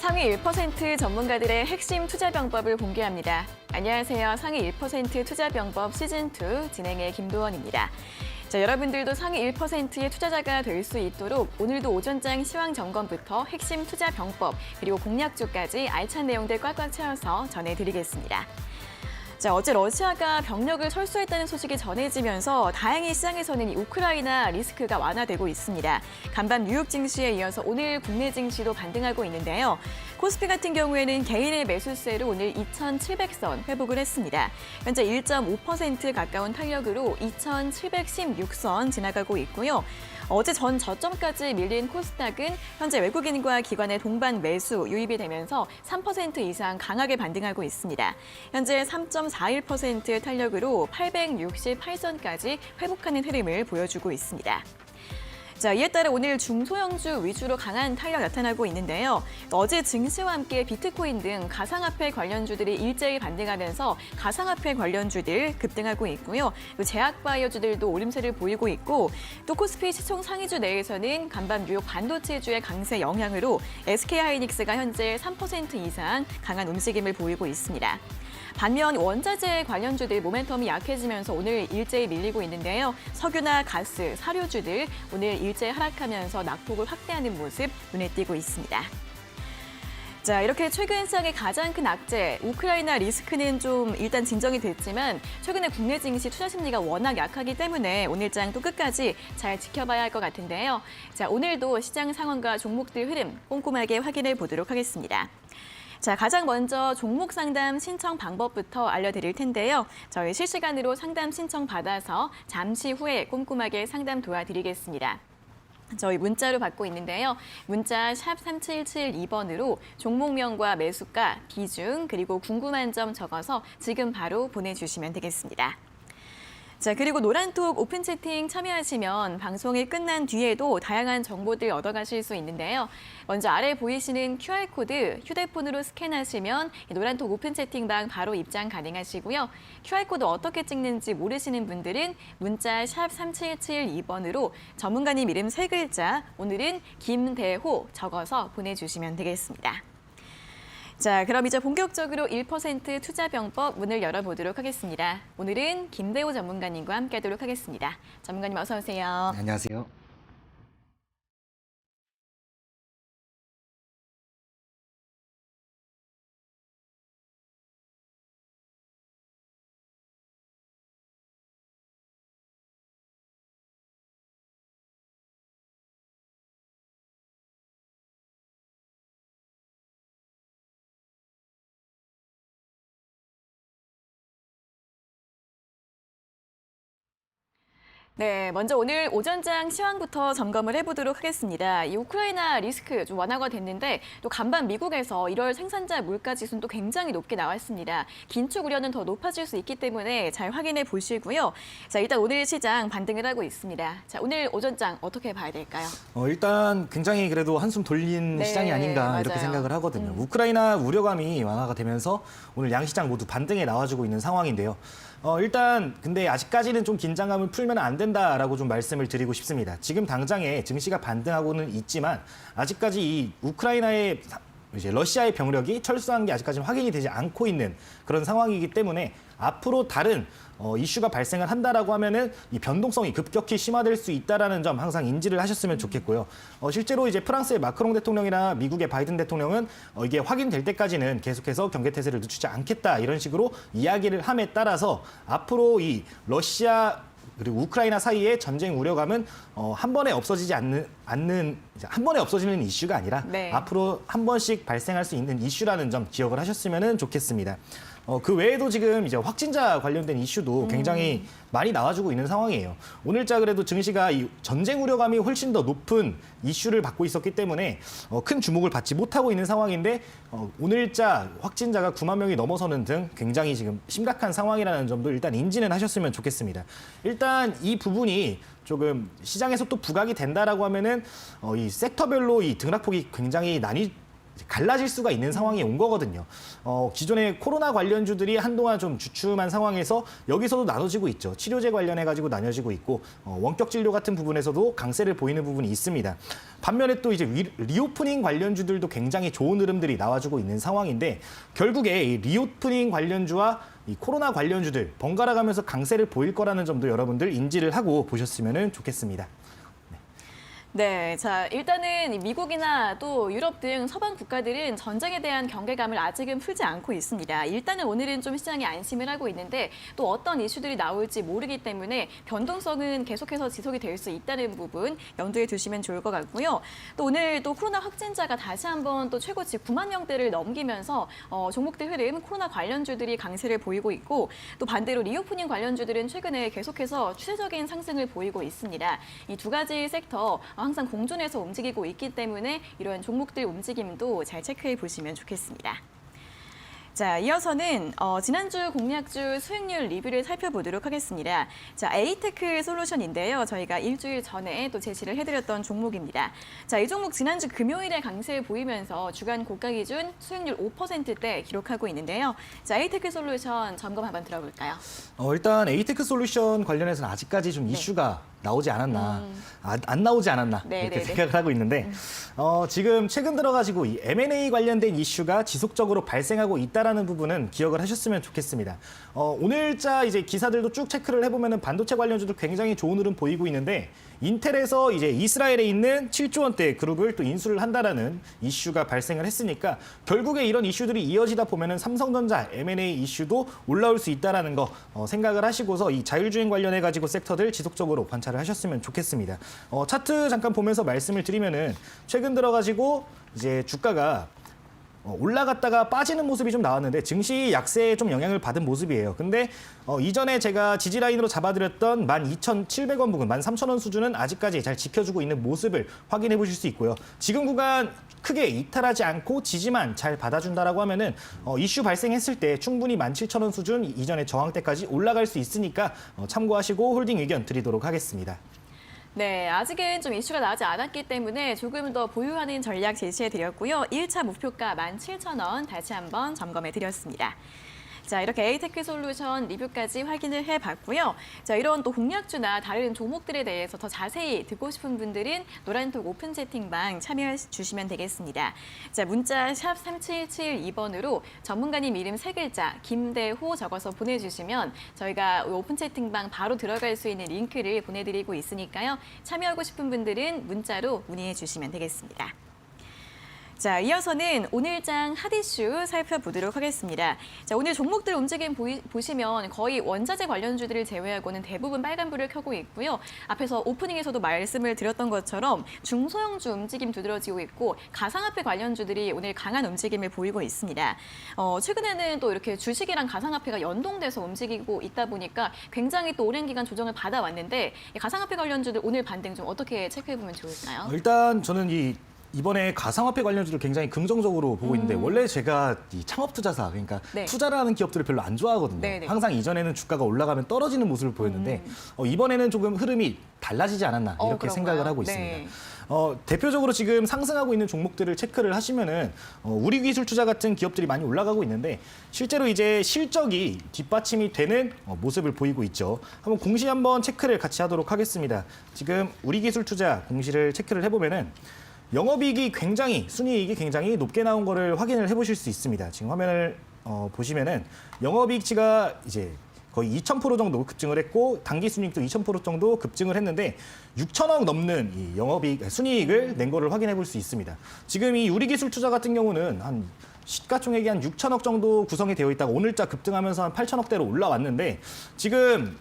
상위 1% 전문가들의 핵심 투자 방법을 공개합니다. 안녕하세요. 상위 1% 투자 방법 시즌2 진행의 김도원입니다. 자, 여러분들도 상위 1%의 투자자가 될 수 있도록 오늘도 오전장 시황 점검부터 핵심 투자 방법 그리고 공략주까지 알찬 내용들 꽉꽉 채워서 전해드리겠습니다. 자, 어제 러시아가 병력을 철수했다는 소식이 전해지면서 다행히 시장에서는 이 우크라이나 리스크가 완화되고 있습니다. 간밤 뉴욕 증시에 이어서 오늘 국내 증시도 반등하고 있는데요. 코스피 같은 경우에는 개인의 매수세로 오늘 2,700선 회복을 했습니다. 현재 1.5% 가까운 탄력으로 2,716선 지나가고 있고요. 어제 전 저점까지 밀린 코스닥은 현재 외국인과 기관의 동반 매수 유입이 되면서 3% 이상 강하게 반등하고 있습니다. 현재 3.41% 탄력으로 868선까지 회복하는 흐름을 보여주고 있습니다. 자, 이에 따라 오늘 중소형주 위주로 강한 탄력 나타나고 있는데요. 어제 증시와 함께 비트코인 등 가상화폐 관련주들이 일제히 반등하면서 가상화폐 관련주들 급등하고 있고요. 또 제약바이오주들도 오름세를 보이고 있고 또 코스피 시총 상위주 내에서는 간밤 뉴욕 반도체주의 강세 영향으로 SK하이닉스가 현재 3% 이상 강한 움직임을 보이고 있습니다. 반면 원자재 관련주들 모멘텀이 약해지면서 오늘 일제히 밀리고 있는데요. 석유나 가스, 사료주들 오늘 일제히 하락하면서 낙폭을 확대하는 모습 눈에 띄고 있습니다. 자, 이렇게 최근 시장의 가장 큰 악재, 우크라이나 리스크는 좀 일단 진정이 됐지만 최근에 국내 증시 투자 심리가 워낙 약하기 때문에 오늘장 또 끝까지 잘 지켜봐야 할 것 같은데요. 자, 오늘도 시장 상황과 종목들 흐름 꼼꼼하게 확인해 보도록 하겠습니다. 자, 가장 먼저 종목 상담 신청 방법부터 알려드릴 텐데요. 저희 실시간으로 상담 신청 받아서 잠시 후에 꼼꼼하게 상담 도와드리겠습니다. 저희 문자로 받고 있는데요. 문자 샵 3772번으로 종목명과 매수가, 비중, 그리고 궁금한 점 적어서 지금 바로 보내주시면 되겠습니다. 자, 그리고 노란톡 오픈 채팅 참여하시면 방송이 끝난 뒤에도 다양한 정보들 얻어가실 수 있는데요. 먼저 아래 보이시는 QR코드 휴대폰으로 스캔하시면 노란톡 오픈 채팅방 바로 입장 가능하시고요. QR코드 어떻게 찍는지 모르시는 분들은 문자 샵 3772번으로 전문가님 이름 3글자, 오늘은 김대호 적어서 보내주시면 되겠습니다. 자, 그럼 이제 본격적으로 1% 투자 병법 문을 열어보도록 하겠습니다. 오늘은 김대호 전문가님과 함께하도록 하겠습니다. 전문가님 어서 오세요. 네, 안녕하세요. 네, 먼저 오늘 오전장 시황부터 점검을 해보도록 하겠습니다. 이 우크라이나 리스크 좀 완화가 됐는데 또 간밤 미국에서 1월 생산자 물가 지수는 또 굉장히 높게 나왔습니다. 긴축 우려는 더 높아질 수 있기 때문에 잘 확인해 보시고요. 자, 일단 오늘 시장 반등을 하고 있습니다. 자, 오늘 오전장 어떻게 봐야 될까요? 일단 굉장히 그래도 한숨 돌린 네, 시장이 아닌가 맞아요. 이렇게 생각을 하거든요. 우크라이나 우려감이 완화가 되면서 오늘 양시장 모두 반등에 나와주고 있는 상황인데요. 일단 근데 아직까지는 좀 긴장감을 풀면 안 된다라고 좀 말씀을 드리고 싶습니다. 지금 당장에 증시가 반등하고는 있지만 아직까지 이 우크라이나의 이제 러시아의 병력이 철수한 게 아직까지는 확인이 되지 않고 있는 그런 상황이기 때문에 앞으로 다른 이슈가 발생을 한다라고 하면은 이 변동성이 급격히 심화될 수 있다라는 점 항상 인지를 하셨으면 좋겠고요. 실제로 이제 프랑스의 마크롱 대통령이나 미국의 바이든 대통령은 이게 확인될 때까지는 계속해서 경계태세를 늦추지 않겠다 이런 식으로 이야기를 함에 따라서 앞으로 이 러시아 그리고 우크라이나 사이의 전쟁 우려감은 한 번에 없어지지 않는 한 번에 없어지는 이슈가 아니라 네. 앞으로 한 번씩 발생할 수 있는 이슈라는 점 기억을 하셨으면 좋겠습니다. 그 외에도 지금 이제 확진자 관련된 이슈도 굉장히 많이 나와주고 있는 상황이에요. 오늘자 그래도 증시가 이 전쟁 우려감이 훨씬 더 높은 이슈를 받고 있었기 때문에 큰 주목을 받지 못하고 있는 상황인데 오늘자 확진자가 9만 명이 넘어서는 등 굉장히 지금 심각한 상황이라는 점도 일단 인지는 하셨으면 좋겠습니다. 일단 이 부분이 조금 시장에서 또 부각이 된다라고 하면은 이 섹터별로 이 등락폭이 굉장히 갈라질 수가 있는 상황이 온 거거든요. 기존의 코로나 관련주들이 한동안 좀 주춤한 상황에서 여기서도 나눠지고 있죠. 치료제 관련해가지고 나눠지고 있고 원격 진료 같은 부분에서도 강세를 보이는 부분이 있습니다. 반면에 또 이제 리오프닝 관련주들도 굉장히 좋은 흐름들이 나와주고 있는 상황인데 결국에 이 리오프닝 관련주와 이 코로나 관련주들 번갈아 가면서 강세를 보일 거라는 점도 여러분들 인지를 하고 보셨으면 좋겠습니다. 네, 자 일단은 이 미국이나 또 유럽 등 서방 국가들은 전쟁에 대한 경계감을 아직은 풀지 않고 있습니다. 일단은 오늘은 좀 시장이 안심을 하고 있는데 또 어떤 이슈들이 나올지 모르기 때문에 변동성은 계속해서 지속이 될 수 있다는 부분 염두에 두시면 좋을 것 같고요. 또 오늘 또 코로나 확진자가 다시 한번 또 최고치 9만 명대를 넘기면서 종목들 흐름 코로나 관련주들이 강세를 보이고 있고 또 반대로 리오프닝 관련주들은 최근에 계속해서 추세적인 상승을 보이고 있습니다. 이 두 가지 섹터 항상 공존해서 움직이고 있기 때문에 이런 종목들 움직임도 잘 체크해 보시면 좋겠습니다. 자, 이어서는 지난주 공략주 수익률 리뷰를 살펴보도록 하겠습니다. 자, 에이테크 솔루션인데요. 저희가 일주일 전에 또 제시를 해드렸던 종목입니다. 자, 이 종목 지난주 금요일에 강세 보이면서 주간 고가 기준 수익률 5%대 기록하고 있는데요. 자, 에이테크 솔루션 점검 한번 들어볼까요? 일단 에이테크 솔루션 관련해서는 아직까지 좀 이슈가 나오지 않았나, 안 나오지 않았나 이렇게 생각을 하고 있는데 지금 최근 들어가지고 이 M&A 관련된 이슈가 지속적으로 발생하고 있다라는 부분은 기억을 하셨으면 좋겠습니다. 오늘자 이제 기사들도 쭉 체크를 해보면은 반도체 관련주도 굉장히 좋은 흐름 보이고 있는데 인텔에서 이제 이스라엘에 있는 7조 원대 그룹을 또 인수를 한다라는 이슈가 발생을 했으니까 결국에 이런 이슈들이 이어지다 보면은 삼성전자 M&A 이슈도 올라올 수 있다라는 거 생각을 하시고서 이 자율주행 관련해 가지고 섹터들 지속적으로 관찰을 하셨으면 좋겠습니다. 차트 잠깐 보면서 말씀을 드리면은 최근 들어가지고 이제 주가가 올라갔다가 빠지는 모습이 좀 나왔는데 증시 약세에 좀 영향을 받은 모습이에요. 근데 이전에 제가 지지라인으로 잡아드렸던 12,700원 부근, 13,000원 수준은 아직까지 잘 지켜주고 있는 모습을 확인해 보실 수 있고요. 지금 구간 크게 이탈하지 않고 지지만 잘 받아준다라고 하면은 이슈 발생했을 때 충분히 17,000원 수준 이전의 저항대까지 올라갈 수 있으니까 참고하시고 홀딩 의견 드리도록 하겠습니다. 네, 아직은 좀 이슈가 나지 않았기 때문에 조금 더 보유하는 전략 제시해드렸고요. 1차 목표가 17,000원 다시 한번 점검해드렸습니다. 자, 이렇게 에이테크 솔루션 리뷰까지 확인을 해봤고요. 자, 이런 또 공략주나 다른 종목들에 대해서 더 자세히 듣고 싶은 분들은 노란톡 오픈 채팅방 참여해 주시면 되겠습니다. 자, 문자 샵 3772번으로 전문가님 이름 3글자 김대호 적어서 보내주시면 저희가 오픈 채팅방 바로 들어갈 수 있는 링크를 보내드리고 있으니까요. 참여하고 싶은 분들은 문자로 문의해 주시면 되겠습니다. 자, 이어서는 오늘장 핫이슈 살펴보도록 하겠습니다. 자, 오늘 종목들 움직임 보시면 거의 원자재 관련주들을 제외하고는 대부분 빨간불을 켜고 있고요. 앞에서 오프닝에서도 말씀을 드렸던 것처럼 중소형주 움직임 두드러지고 있고 가상화폐 관련주들이 오늘 강한 움직임을 보이고 있습니다. 최근에는 또 이렇게 주식이랑 가상화폐가 연동돼서 움직이고 있다 보니까 굉장히 또 오랜 기간 조정을 받아왔는데 이 가상화폐 관련주들 오늘 반등 좀 어떻게 체크해보면 좋을까요? 일단 저는 이번에 가상화폐 관련주를 굉장히 긍정적으로 보고 있는데 원래 제가 이 창업투자사 그러니까 투자를 하는 기업들을 별로 안 좋아하거든요. 네네. 항상 이전에는 주가가 올라가면 떨어지는 모습을 보였는데 이번에는 조금 흐름이 달라지지 않았나 이렇게 그런가요? 생각을 하고 있습니다. 대표적으로 지금 상승하고 있는 종목들을 체크를 하시면은 우리 기술 투자 같은 기업들이 많이 올라가고 있는데 실제로 이제 실적이 뒷받침이 되는 모습을 보이고 있죠. 한번 공시 한번 체크를 같이 하도록 하겠습니다. 지금 우리 기술 투자 공시를 체크를 해보면은 영업이익이 순이익이 굉장히 높게 나온 거를 확인을 해보실 수 있습니다. 지금 화면을 보시면은 영업이익치가 이제 거의 2,000% 정도 급증을 했고 당기순이익도 2,000% 정도 급증을 했는데 6천억 넘는 이 순이익을 낸 거를 확인해 볼 수 있습니다. 지금 이 우리기술투자 같은 경우는 한 시가총액이 한 6천억 정도 구성이 되어 있다가 오늘자 급등하면서 한 8천억대로 올라왔는데 지금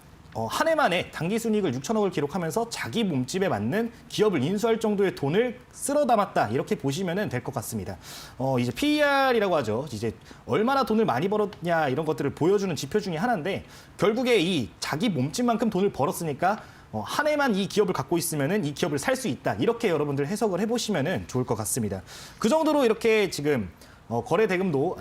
한 해 만에 당기순이익을 6천억을 기록하면서 자기 몸집에 맞는 기업을 인수할 정도의 돈을 쓸어 담았다 이렇게 보시면 될 것 같습니다. 이제 PER이라고 하죠. 이제 얼마나 돈을 많이 벌었냐 이런 것들을 보여주는 지표 중에 하나인데 결국에 이 자기 몸집만큼 돈을 벌었으니까 한 해만 이 기업을 갖고 있으면은 이 기업을 살 수 있다 이렇게 여러분들 해석을 해보시면 좋을 것 같습니다. 그 정도로 이렇게 지금 거래 대금도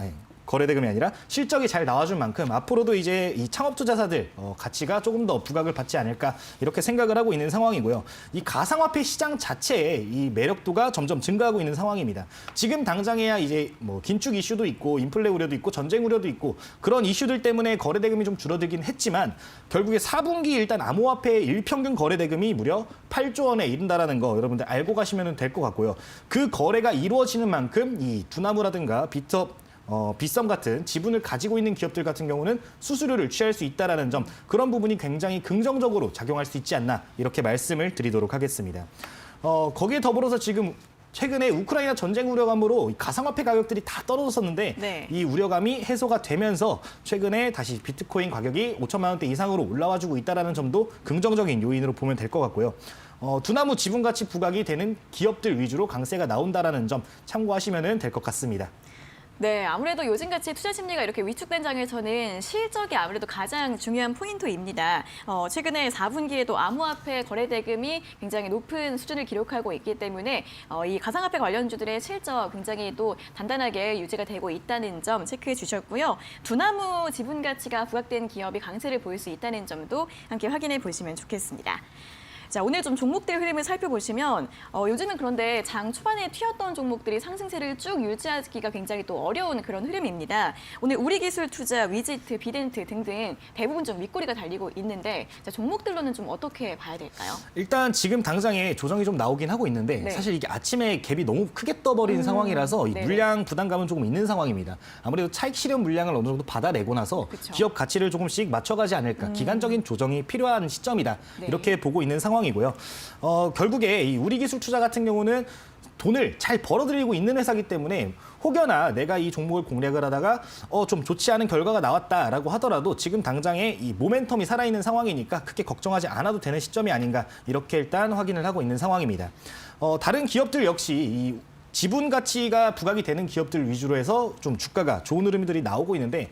거래대금이 아니라 실적이 잘 나와준 만큼 앞으로도 이제 이 창업투자사들 가치가 조금 더 부각을 받지 않을까 이렇게 생각을 하고 있는 상황이고요. 이 가상화폐 시장 자체의 이 매력도가 점점 증가하고 있는 상황입니다. 지금 당장에야 이제 뭐 긴축 이슈도 있고 인플레 우려도 있고 전쟁 우려도 있고 그런 이슈들 때문에 거래대금이 좀 줄어들긴 했지만 결국에 4분기 일단 암호화폐 일평균 거래대금이 무려 8조 원에 이른다라는 거 여러분들 알고 가시면 될 것 같고요. 그 거래가 이루어지는 만큼 이 두나무라든가 빗썸 같은 지분을 가지고 있는 기업들 같은 경우는 수수료를 취할 수 있다라는 점 그런 부분이 굉장히 긍정적으로 작용할 수 있지 않나 이렇게 말씀을 드리도록 하겠습니다. 거기에 더불어서 지금 최근에 우크라이나 전쟁 우려감으로 가상화폐 가격들이 다 떨어졌었는데 네. 이 우려감이 해소가 되면서 최근에 다시 비트코인 가격이 5천만 원대 이상으로 올라와주고 있다는 점도 긍정적인 요인으로 보면 될 것 같고요. 두나무 지분 가치 부각이 되는 기업들 위주로 강세가 나온다라는 점 참고하시면 될 것 같습니다. 네, 아무래도 요즘같이 투자 심리가 이렇게 위축된 장에서는 실적이 아무래도 가장 중요한 포인트입니다. 최근에 4분기에도 암호화폐 거래대금이 굉장히 높은 수준을 기록하고 있기 때문에 이 가상화폐 관련주들의 실적 굉장히 또 단단하게 유지가 되고 있다는 점 체크해 주셨고요. 두나무 지분 가치가 부각된 기업이 강세를 보일 수 있다는 점도 함께 확인해 보시면 좋겠습니다. 자, 오늘 좀 종목들 흐름을 살펴보시면 요즘은 그런데 장 초반에 튀었던 종목들이 상승세를 쭉 유지하기가 굉장히 또 어려운 그런 흐름입니다. 오늘 우리기술투자, 위지트, 비덴트 등등 대부분 좀 윗꼬리가 달리고 있는데 자, 종목들로는 좀 어떻게 봐야 될까요? 일단 지금 당장에 조정이 좀 나오긴 하고 있는데 네. 사실 이게 아침에 갭이 너무 크게 떠버린 상황이라서 이 네네. 물량 부담감은 조금 있는 상황입니다. 아무래도 차익 실현 물량을 어느 정도 받아내고 나서 그쵸. 기업 가치를 조금씩 맞춰가지 않을까. 기간적인 조정이 필요한 시점이다. 네. 이렇게 보고 있는 상황이고요. 결국에 이 우리기술투자 같은 경우는 돈을 잘 벌어들이고 있는 회사이기 때문에 혹여나 내가 이 종목을 공략을 하다가 좀 좋지 않은 결과가 나왔다라고 하더라도 지금 당장에 이 모멘텀이 살아있는 상황이니까 크게 걱정하지 않아도 되는 시점이 아닌가 이렇게 일단 확인을 하고 있는 상황입니다. 다른 기업들 역시 이 지분 가치가 부각이 되는 기업들 위주로 해서 좀 주가가 좋은 흐름들이 나오고 있는데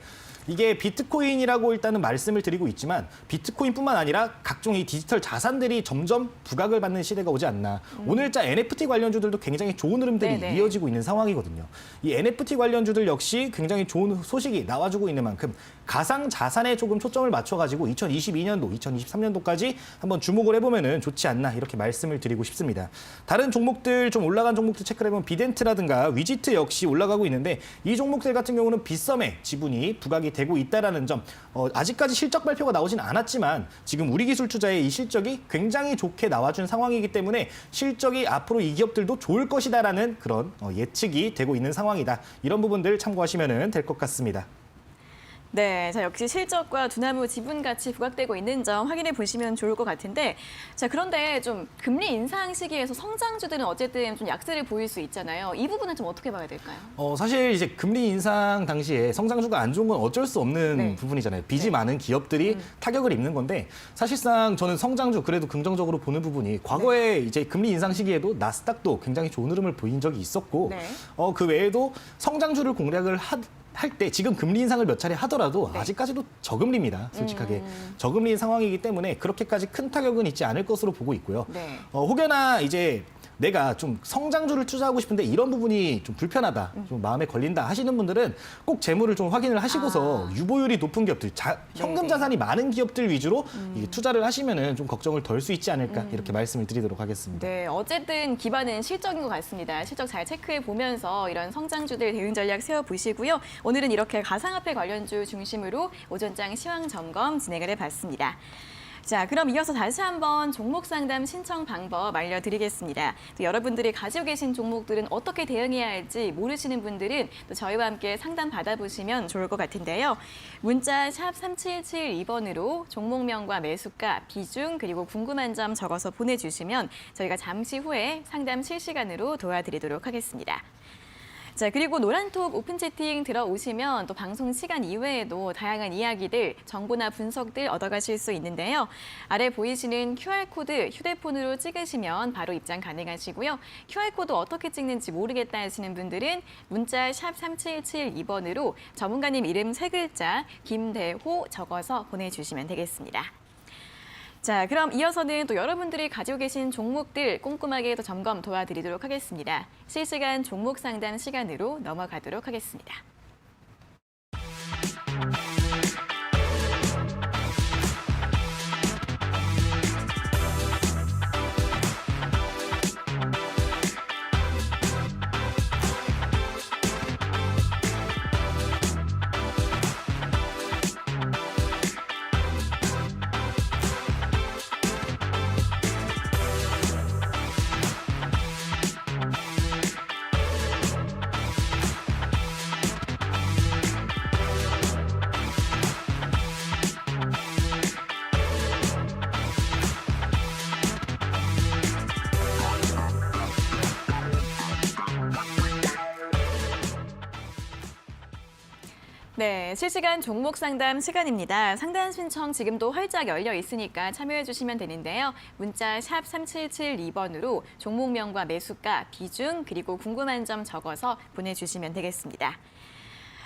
이게 비트코인이라고 일단은 말씀을 드리고 있지만 비트코인뿐만 아니라 각종 이 디지털 자산들이 점점 부각을 받는 시대가 오지 않나. 오늘자 NFT 관련주들도 굉장히 좋은 흐름들이 네네. 이어지고 있는 상황이거든요. 이 NFT 관련주들 역시 굉장히 좋은 소식이 나와주고 있는 만큼 가상 자산에 조금 초점을 맞춰가지고 2022년도, 2023년도까지 한번 주목을 해보면은 좋지 않나 이렇게 말씀을 드리고 싶습니다. 다른 종목들 좀 올라간 종목들 체크를 해보면 비덴트라든가 위지트 역시 올라가고 있는데 이 종목들 같은 경우는 빗썸의 지분이 부각이 되고 있다라는 점. 아직까지 실적 발표가 나오진 않았지만 지금 우리기술투자의 이 실적이 굉장히 좋게 나와준 상황이기 때문에 실적이 앞으로 이 기업들도 좋을 것이다라는 그런 예측이 되고 있는 상황이다. 이런 부분들 참고하시면 될 것 같습니다. 네, 자 역시 실적과 두나무 지분 가치 부각되고 있는 점 확인해 보시면 좋을 것 같은데, 자 그런데 좀 금리 인상 시기에서 성장주들은 어쨌든 좀 약세를 보일 수 있잖아요. 이 부분은 좀 어떻게 봐야 될까요? 사실 이제 금리 인상 당시에 성장주가 안 좋은 건 어쩔 수 없는 네. 부분이잖아요. 빚이 많은 기업들이 타격을 입는 건데 사실상 저는 성장주 그래도 긍정적으로 보는 부분이 과거에 이제 금리 인상 시기에도 나스닥도 굉장히 좋은 흐름을 보인 적이 있었고 네. 그 외에도 성장주를 공략을 할 때 지금 금리 인상을 몇 차례 하더라도 네. 아직까지도 저금리입니다. 솔직하게. 저금리 상황이기 때문에 그렇게까지 큰 타격은 있지 않을 것으로 보고 있고요. 네. 혹여나 이제 내가 좀 성장주를 투자하고 싶은데 이런 부분이 좀 불편하다, 좀 마음에 걸린다 하시는 분들은 꼭 재무를 좀 확인을 하시고서 유보율이 높은 기업들, 현금 네네. 자산이 많은 기업들 위주로 이게 투자를 하시면은 좀 걱정을 덜 수 있지 않을까 이렇게 말씀을 드리도록 하겠습니다. 네, 어쨌든 기반은 실적인 것 같습니다. 실적 잘 체크해 보면서 이런 성장주들 대응 전략 세워보시고요. 오늘은 이렇게 가상화폐 관련주 중심으로 오전장 시황 점검 진행을 해봤습니다. 자, 그럼 이어서 다시 한번 종목 상담 신청 방법 알려드리겠습니다. 또 여러분들이 가지고 계신 종목들은 어떻게 대응해야 할지 모르시는 분들은 또 저희와 함께 상담 받아보시면 좋을 것 같은데요. 문자 샵 3772번으로 종목명과 매수가, 비중, 그리고 궁금한 점 적어서 보내주시면 저희가 잠시 후에 상담 실시간으로 도와드리도록 하겠습니다. 자, 그리고 노란톡 오픈 채팅 들어오시면 또 방송 시간 이외에도 다양한 이야기들, 정보나 분석들 얻어가실 수 있는데요. 아래 보이시는 QR코드 휴대폰으로 찍으시면 바로 입장 가능하시고요. QR코드 어떻게 찍는지 모르겠다 하시는 분들은 문자 샵 3772번으로 전문가님 이름 3글자 김대호 적어서 보내주시면 되겠습니다. 자, 그럼 이어서는 또 여러분들이 가지고 계신 종목들 꼼꼼하게 또 점검 도와드리도록 하겠습니다. 실시간 종목 상담 시간으로 넘어가도록 하겠습니다. 네, 실시간 종목 상담 시간입니다. 상담 신청 지금도 활짝 열려 있으니까 참여해 주시면 되는데요. 문자 샵 3772번으로 종목명과 매수가, 비중, 그리고 궁금한 점 적어서 보내주시면 되겠습니다.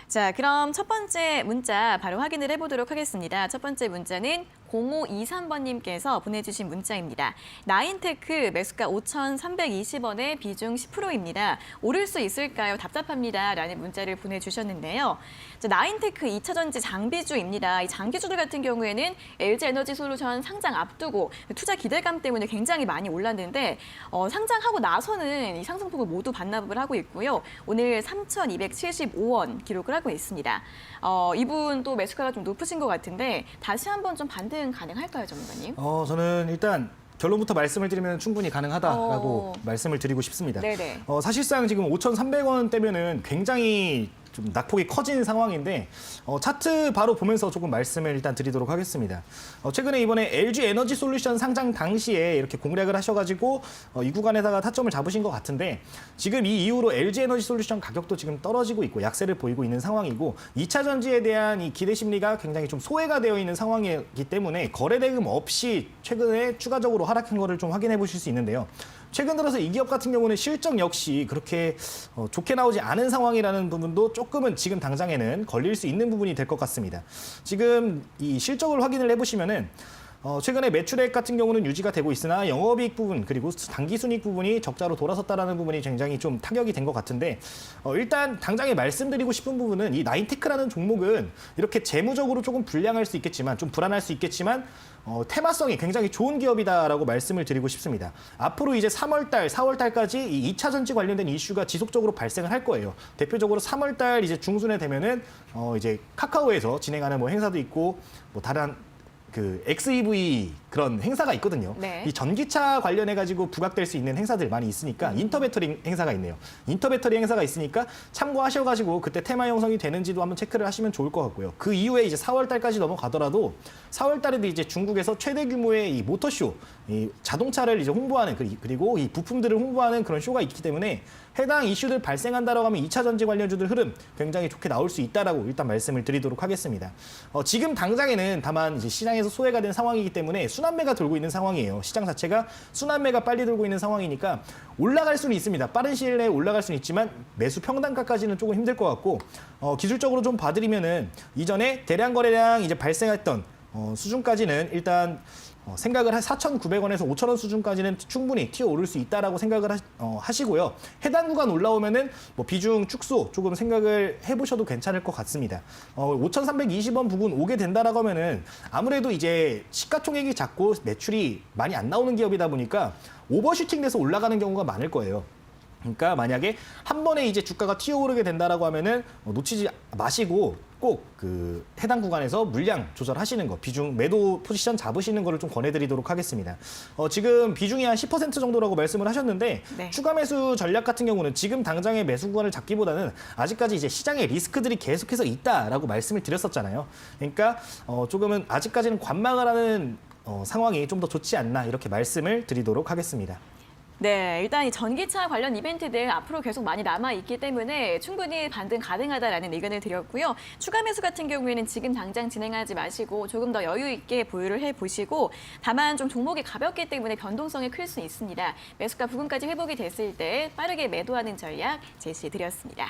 자, 그럼 첫 번째 문자 바로 확인을 해보도록 하겠습니다. 첫 번째 문자는 0523번님께서 보내주신 문자입니다. 나인테크 매수가 5,320원에 비중 10%입니다. 오를 수 있을까요? 답답합니다. 라는 문자를 보내주셨는데요. 자, 나인테크 2차전지 장비주입니다. 이 장비주들 같은 경우에는 LG에너지솔루션 상장 앞두고 투자 기대감 때문에 굉장히 많이 올랐는데 상장하고 나서는 이 상승폭을 모두 반납을 하고 있고요. 오늘 3,275원 기록을 하고 있습니다. 이분 또 매수가가 좀 높으신 것 같은데 다시 한번 좀 반등 가능할까요, 전문가님? 저는 일단 결론부터 말씀을 드리면 충분히 가능하다라고 말씀을 드리고 싶습니다. 네네. 사실상 지금 5,300원대면은 굉장히 좀 낙폭이 커진 상황인데 차트 바로 보면서 조금 말씀을 일단 드리도록 하겠습니다. 최근에 이번에 LG 에너지 솔루션 상장 당시에 이렇게 공략을 하셔가지고 이 구간에다가 타점을 잡으신 것 같은데 지금 이 이후로 LG 에너지 솔루션 가격도 지금 떨어지고 있고 약세를 보이고 있는 상황이고 2차 전지에 대한 이 기대 심리가 굉장히 좀 소외가 되어 있는 상황이기 때문에 거래 대금 없이 최근에 추가적으로 하락한 거를 좀 확인해 보실 수 있는데요. 최근 들어서 이 기업 같은 경우는 실적 역시 그렇게 좋게 나오지 않은 상황이라는 부분도 조금은 지금 당장에는 걸릴 수 있는 부분이 될 것 같습니다. 지금 이 실적을 확인을 해보시면은 최근에 매출액 같은 경우는 유지가 되고 있으나 영업이익 부분 그리고 당기순이익 부분이 적자로 돌아섰다라는 부분이 굉장히 좀 타격이 된 것 같은데 일단 당장에 말씀드리고 싶은 부분은 이 나인테크라는 종목은 이렇게 재무적으로 조금 불량할 수 있겠지만 좀 불안할 수 있겠지만 테마성이 굉장히 좋은 기업이다라고 말씀을 드리고 싶습니다. 앞으로 이제 3월달, 4월달까지 이 2차 전지 관련된 이슈가 지속적으로 발생을 할 거예요. 대표적으로 3월달 이제 중순에 되면은 이제 카카오에서 진행하는 뭐 행사도 있고 뭐 다른 그 XEV 그런 행사가 있거든요. 네. 이 전기차 관련해 가지고 부각될 수 있는 행사들 많이 있으니까 인터배터리 행사가 있네요. 인터배터리 행사가 있으니까 참고하셔 가지고 그때 테마 형성이 되는지도 한번 체크를 하시면 좋을 것 같고요. 그 이후에 이제 4월 달까지 넘어가더라도 4월 달에도 이제 중국에서 최대 규모의 이 모터쇼, 이 자동차를 이제 홍보하는 그리고 이 부품들을 홍보하는 그런 쇼가 있기 때문에 해당 이슈들 발생한다라고 하면 2차 전지 관련주들 흐름 굉장히 좋게 나올 수 있다라고 일단 말씀을 드리도록 하겠습니다. 지금 당장에는 다만 이제 시장에서 소외가 된 상황이기 때문에 순환매가 돌고 있는 상황이에요. 시장 자체가 순환매가 빨리 돌고 있는 상황이니까 올라갈 수는 있습니다. 빠른 시일 내에 올라갈 수는 있지만 매수 평단가까지는 조금 힘들 것 같고 기술적으로 좀 봐드리면은 이전에 대량 거래량 이제 발생했던 수준까지는 일단 생각을 4,900원에서 5,000원 수준까지는 충분히 튀어오를 수 있다라고 생각을 하시고요. 해당 구간 올라오면은 뭐 비중 축소 조금 생각을 해보셔도 괜찮을 것 같습니다. 5,320원 부분 오게 된다라고 하면은 아무래도 이제 시가총액이 작고 매출이 많이 안 나오는 기업이다 보니까 오버슈팅돼서 올라가는 경우가 많을 거예요. 그러니까 만약에 한 번에 이제 주가가 튀어오르게 된다라고 하면은 놓치지 마시고 꼭 그 해당 구간에서 물량 조절하시는 거, 비중 매도 포지션 잡으시는 거를 좀 권해드리도록 하겠습니다. 지금 비중이 한 10% 정도라고 말씀을 하셨는데 네. 추가 매수 전략 같은 경우는 지금 당장의 매수 구간을 잡기보다는 아직까지 이제 시장에 리스크들이 계속해서 있다라고 말씀을 드렸었잖아요. 그러니까 조금은 아직까지는 관망을 하는 상황이 좀 더 좋지 않나 이렇게 말씀을 드리도록 하겠습니다. 네, 일단 이 전기차 관련 이벤트들 앞으로 계속 많이 남아있기 때문에 충분히 반등 가능하다라는 의견을 드렸고요. 추가 매수 같은 경우에는 지금 당장 진행하지 마시고 조금 더 여유 있게 보유를 해보시고 다만 좀 종목이 가볍기 때문에 변동성이 클 수 있습니다. 매수가 부근까지 회복이 됐을 때 빠르게 매도하는 전략 제시해드렸습니다.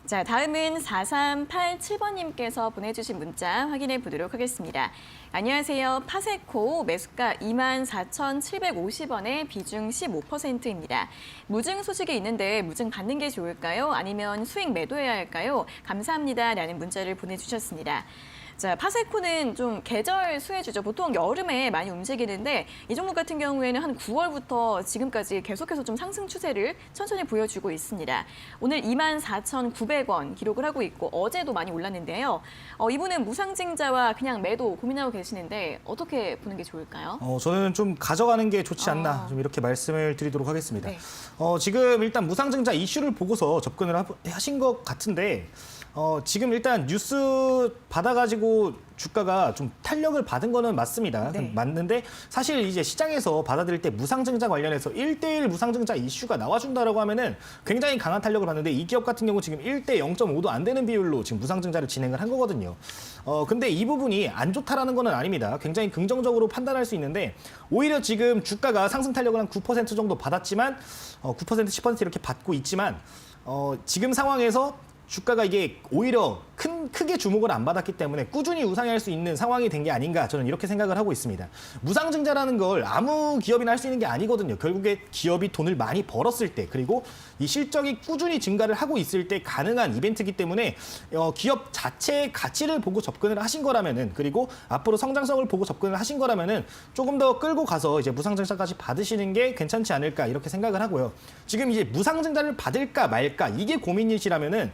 자, 다음은 4387번님께서 보내주신 문자 확인해 보도록 하겠습니다. 안녕하세요. 파세코 매수가 24,750원에 비중 15%입니다. 무증 소식이 있는데 무증 받는 게 좋을까요? 아니면 수익 매도해야 할까요? 감사합니다. 라는 문자를 보내주셨습니다. 자, 파세코는 좀 계절 수혜주죠. 보통 여름에 많이 움직이는데 이 종목 같은 경우에는 한 9월부터 지금까지 계속해서 좀 상승 추세를 천천히 보여주고 있습니다. 오늘 24,900원 기록을 하고 있고 어제도 많이 올랐는데요. 이분은 무상증자와 그냥 매도 고민하고 계시는데 어떻게 보는 게 좋을까요? 저는 좀 가져가는 게 좋지 않나 좀 이렇게 말씀을 드리도록 하겠습니다. 네. 지금 일단 무상증자 이슈를 보고서 접근을 하신 것 같은데 지금 일단 뉴스 받아가지고 주가가 좀 탄력을 받은 거는 맞습니다. 네. 맞는데 사실 이제 시장에서 받아들일 때 무상증자 관련해서 1대1 무상증자 이슈가 나와준다라고 하면은 굉장히 강한 탄력을 받는데 이 기업 같은 경우 지금 1대 0.5도 안 되는 비율로 지금 무상증자를 진행을 한 거거든요. 근데 이 부분이 안 좋다라는 거는 아닙니다. 굉장히 긍정적으로 판단할 수 있는데 오히려 지금 주가가 상승 탄력을 한 9% 정도 받았지만 9% 10% 이렇게 받고 있지만 지금 상황에서 주가가 이게 오히려 크게 주목을 안 받았기 때문에 꾸준히 우상향할 수 있는 상황이 된 게 아닌가 저는 이렇게 생각을 하고 있습니다. 무상증자라는 걸 아무 기업이나 할 수 있는 게 아니거든요. 결국에 기업이 돈을 많이 벌었을 때 그리고 이 실적이 꾸준히 증가를 하고 있을 때 가능한 이벤트이기 때문에 기업 자체의 가치를 보고 접근을 하신 거라면은 그리고 앞으로 성장성을 보고 접근을 하신 거라면은 조금 더 끌고 가서 이제 무상증자까지 받으시는 게 괜찮지 않을까 이렇게 생각을 하고요. 지금 이제 무상증자를 받을까 말까 이게 고민이시라면은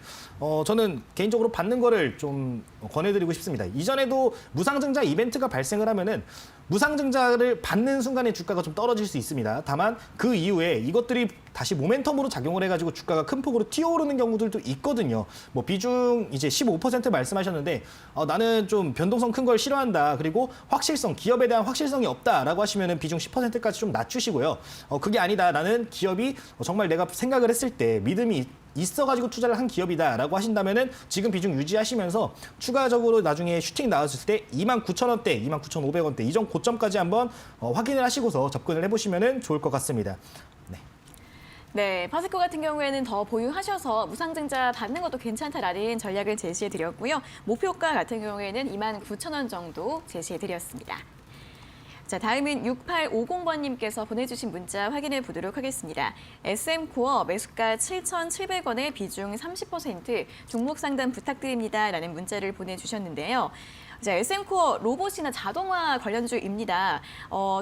저는 개인적으로 받는 거를 좀 권해드리고 싶습니다. 이전에도 무상증자 이벤트가 발생을 하면은 무상증자를 받는 순간에 주가가 좀 떨어질 수 있습니다. 다만 그 이후에 이것들이 다시 모멘텀으로 작용을 해가지고 주가가 큰 폭으로 튀어오르는 경우들도 있거든요. 뭐 비중 이제 15% 말씀하셨는데 나는 좀 변동성 큰 걸 싫어한다. 그리고 확실성, 기업에 대한 확실성이 없다라고 하시면은 비중 10%까지 좀 낮추시고요. 그게 아니다. 나는 기업이 정말 내가 생각을 했을 때 믿음이 있어가지고 투자를 한 기업이다라고 하신다면은 지금 비중 유지하시면서 추가적으로 나중에 슈팅 나왔을 때 29,000원대, 29,500원대 이전 고점까지 한번 확인을 하시고서 접근을 해보시면은 좋을 것 같습니다. 네. 네, 파스코 같은 경우에는 더 보유하셔서 무상증자 받는 것도 괜찮다라는 전략을 제시해드렸고요. 목표가 같은 경우에는 29,000원 정도 제시해드렸습니다. 자, 다음은 6850번님께서 보내주신 문자 확인해 보도록 하겠습니다. SM코어 매수가 7,700원에 비중 30% 종목 상담 부탁드립니다. 라는 문자를 보내주셨는데요. 자, SM코어 로봇이나 자동화 관련주입니다.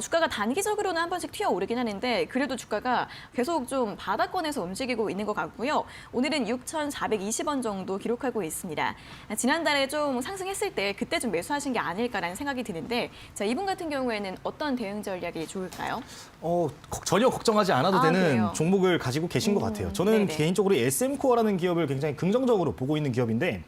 주가가 단기적으로는 한 번씩 튀어오르긴 하는데 그래도 주가가 계속 좀 바닥권에서 움직이고 있는 것 같고요. 오늘은 6,420원 정도 기록하고 있습니다. 지난달에 좀 상승했을 때 그때 좀 매수하신 게 아닐까라는 생각이 드는데 자, 이분 같은 경우에는 어떤 대응 전략이 좋을까요? 전혀 걱정하지 않아도 되는 그래요? 종목을 가지고 계신 것 같아요. 저는 네네. 개인적으로 SM코어라는 기업을 굉장히 긍정적으로 보고 있는 기업인데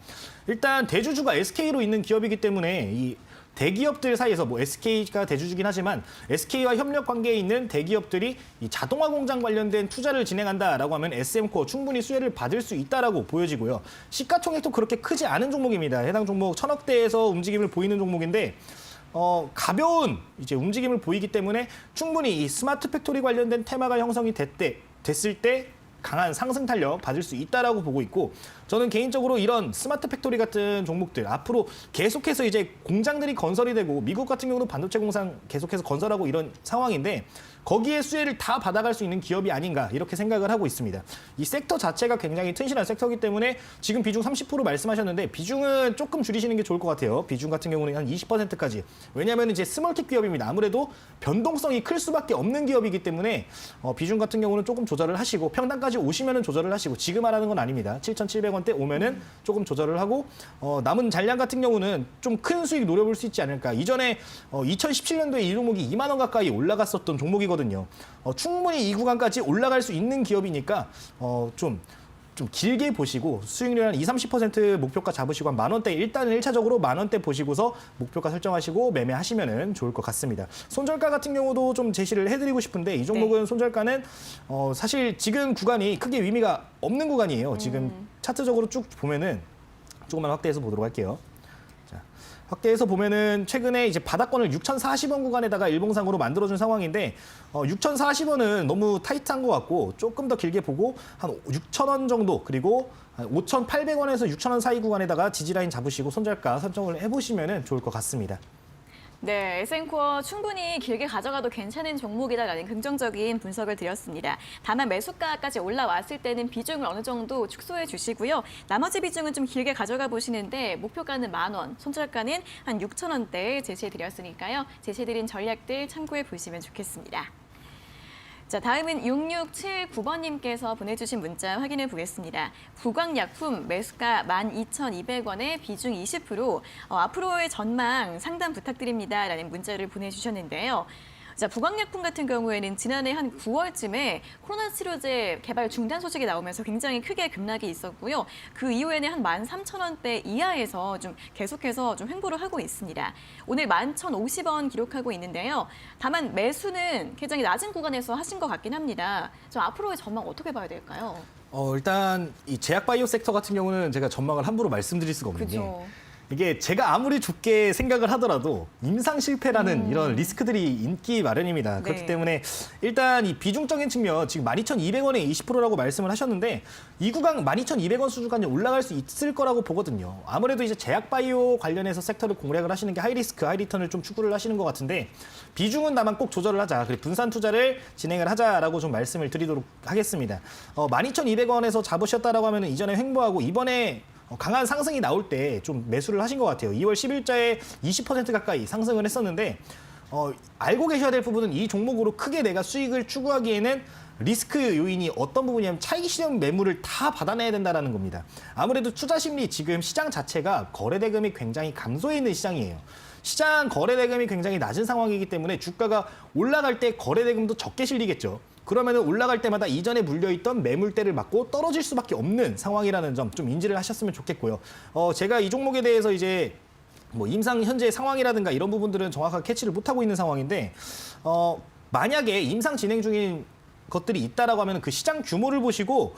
일단 대주주가 SK로 있는 기업이기 때문에 이 대기업들 사이에서 뭐 SK가 대주주긴 하지만 SK와 협력 관계에 있는 대기업들이 이 자동화 공장 관련된 투자를 진행한다라고 하면 SM코어 충분히 수혜를 받을 수 있다라고 보여지고요. 시가총액도 그렇게 크지 않은 종목입니다. 해당 종목 1,000억대에서 움직임을 보이는 종목인데 가벼운 이제 움직임을 보이기 때문에 충분히 이 스마트 팩토리 관련된 테마가 형성이 됐을 때 강한 상승 탄력 받을 수 있다라고 보고 있고 저는 개인적으로 이런 스마트 팩토리 같은 종목들 앞으로 계속해서 이제 공장들이 건설이 되고 미국 같은 경우는 반도체 공장 계속해서 건설하고 이런 상황인데 거기에 수혜를 다 받아갈 수 있는 기업이 아닌가 이렇게 생각을 하고 있습니다. 이 섹터 자체가 굉장히 튼실한 섹터이기 때문에 지금 비중 30% 말씀하셨는데 비중은 조금 줄이시는 게 좋을 것 같아요. 비중 같은 경우는 한 20%까지. 왜냐하면 이제 스몰캡 기업입니다. 아무래도 변동성이 클 수밖에 없는 기업이기 때문에 비중 같은 경우는 조금 조절을 하시고 평단까지 오시면은 조절을 하시고 지금 하라는 건 아닙니다. 7,700원대 오면은 조금 조절을 하고 남은 잔량 같은 경우는 좀 큰 수익 노려볼 수 있지 않을까. 이전에 2017년도에 이 종목이 2만 원 가까이 올라갔었던 종목이거든요. 충분히 이 구간까지 올라갈 수 있는 기업이니까 좀 길게 보시고 수익률 한 20-30% 목표가 잡으시고 한 10,000원대 일단은 1차적으로 10,000원대 보시고서 목표가 설정하시고 매매하시면 좋을 것 같습니다. 손절가 같은 경우도 좀 제시를 해드리고 싶은데 이 종목은 손절가는 사실 지금 구간이 크게 의미가 없는 구간이에요. 지금 차트적으로 쭉 보면은 조금만 확대해서 보도록 할게요. 확대해서 보면은 최근에 이제 바닥권을 6,040원 구간에다가 일봉상으로 만들어준 상황인데 6,040원은 너무 타이트한 것 같고 조금 더 길게 보고 한 6,000원 정도 그리고 5,800원에서 6,000원 사이 구간에다가 지지라인 잡으시고 손절가 설정을 해보시면 좋을 것 같습니다. 네, SM코어 충분히 길게 가져가도 괜찮은 종목이다라는 긍정적인 분석을 드렸습니다. 다만 매수가까지 올라왔을 때는 비중을 어느 정도 축소해 주시고요. 나머지 비중은 좀 길게 가져가 보시는데 목표가는 10,000원, 손절가는 한 6,000원대 제시해 드렸으니까요. 제시해 드린 전략들 참고해 보시면 좋겠습니다. 자, 다음은 6679번님께서 보내주신 문자 확인해 보겠습니다. 구광약품 매수가 12,200원에 비중 20%, 앞으로의 전망 상담 부탁드립니다. 라는 문자를 보내주셨는데요. 자, 부강약품 같은 경우에는 지난해 한 9월쯤에 코로나 치료제 개발 중단 소식이 나오면서 굉장히 크게 급락이 있었고요. 그 이후에는 한 13,000원대 이하에서 좀 계속해서 좀 횡보를 하고 있습니다. 오늘 11,050원 기록하고 있는데요. 다만 매수는 굉장히 낮은 구간에서 하신 것 같긴 합니다. 좀 앞으로의 전망 어떻게 봐야 될까요? 일단 이 제약바이오 섹터 같은 경우는 제가 전망을 함부로 말씀드릴 수가 없는 게 그죠. 이게 제가 아무리 좋게 생각을 하더라도 임상 실패라는 이런 리스크들이 있기 마련입니다. 그렇기 네. 때문에 일단 이 비중적인 측면 지금 12,200원에 20%라고 말씀을 하셨는데 이 구간 12,200원 수준까지 올라갈 수 있을 거라고 보거든요. 아무래도 이제 제약바이오 관련해서 섹터를 공략을 하시는 게 하이리스크, 하이리턴을 좀 추구를 하시는 것 같은데 비중은 다만 꼭 조절을 하자. 그리고 분산 투자를 진행을 하자라고 좀 말씀을 드리도록 하겠습니다. 12,200원에서 잡으셨다라고 하면 이전에 횡보하고 이번에 강한 상승이 나올 때 좀 매수를 하신 것 같아요. 2월 10일자에 20% 가까이 상승을 했었는데 알고 계셔야 될 부분은 이 종목으로 크게 내가 수익을 추구하기에는 리스크 요인이 어떤 부분이냐면 차익 실현 매물을 다 받아내야 된다는 겁니다. 아무래도 투자 심리 지금 시장 자체가 거래 대금이 굉장히 감소해 있는 시장이에요. 시장 거래 대금이 굉장히 낮은 상황이기 때문에 주가가 올라갈 때 거래 대금도 적게 실리겠죠. 그러면 올라갈 때마다 이전에 물려있던 매물대를 맞고 떨어질 수밖에 없는 상황이라는 점 좀 인지를 하셨으면 좋겠고요. 제가 이 종목에 대해서 이제 뭐 임상 현재 상황이라든가 이런 부분들은 정확하게 캐치를 못하고 있는 상황인데 만약에 임상 진행 중인 것들이 있다라고 하면 그 시장 규모를 보시고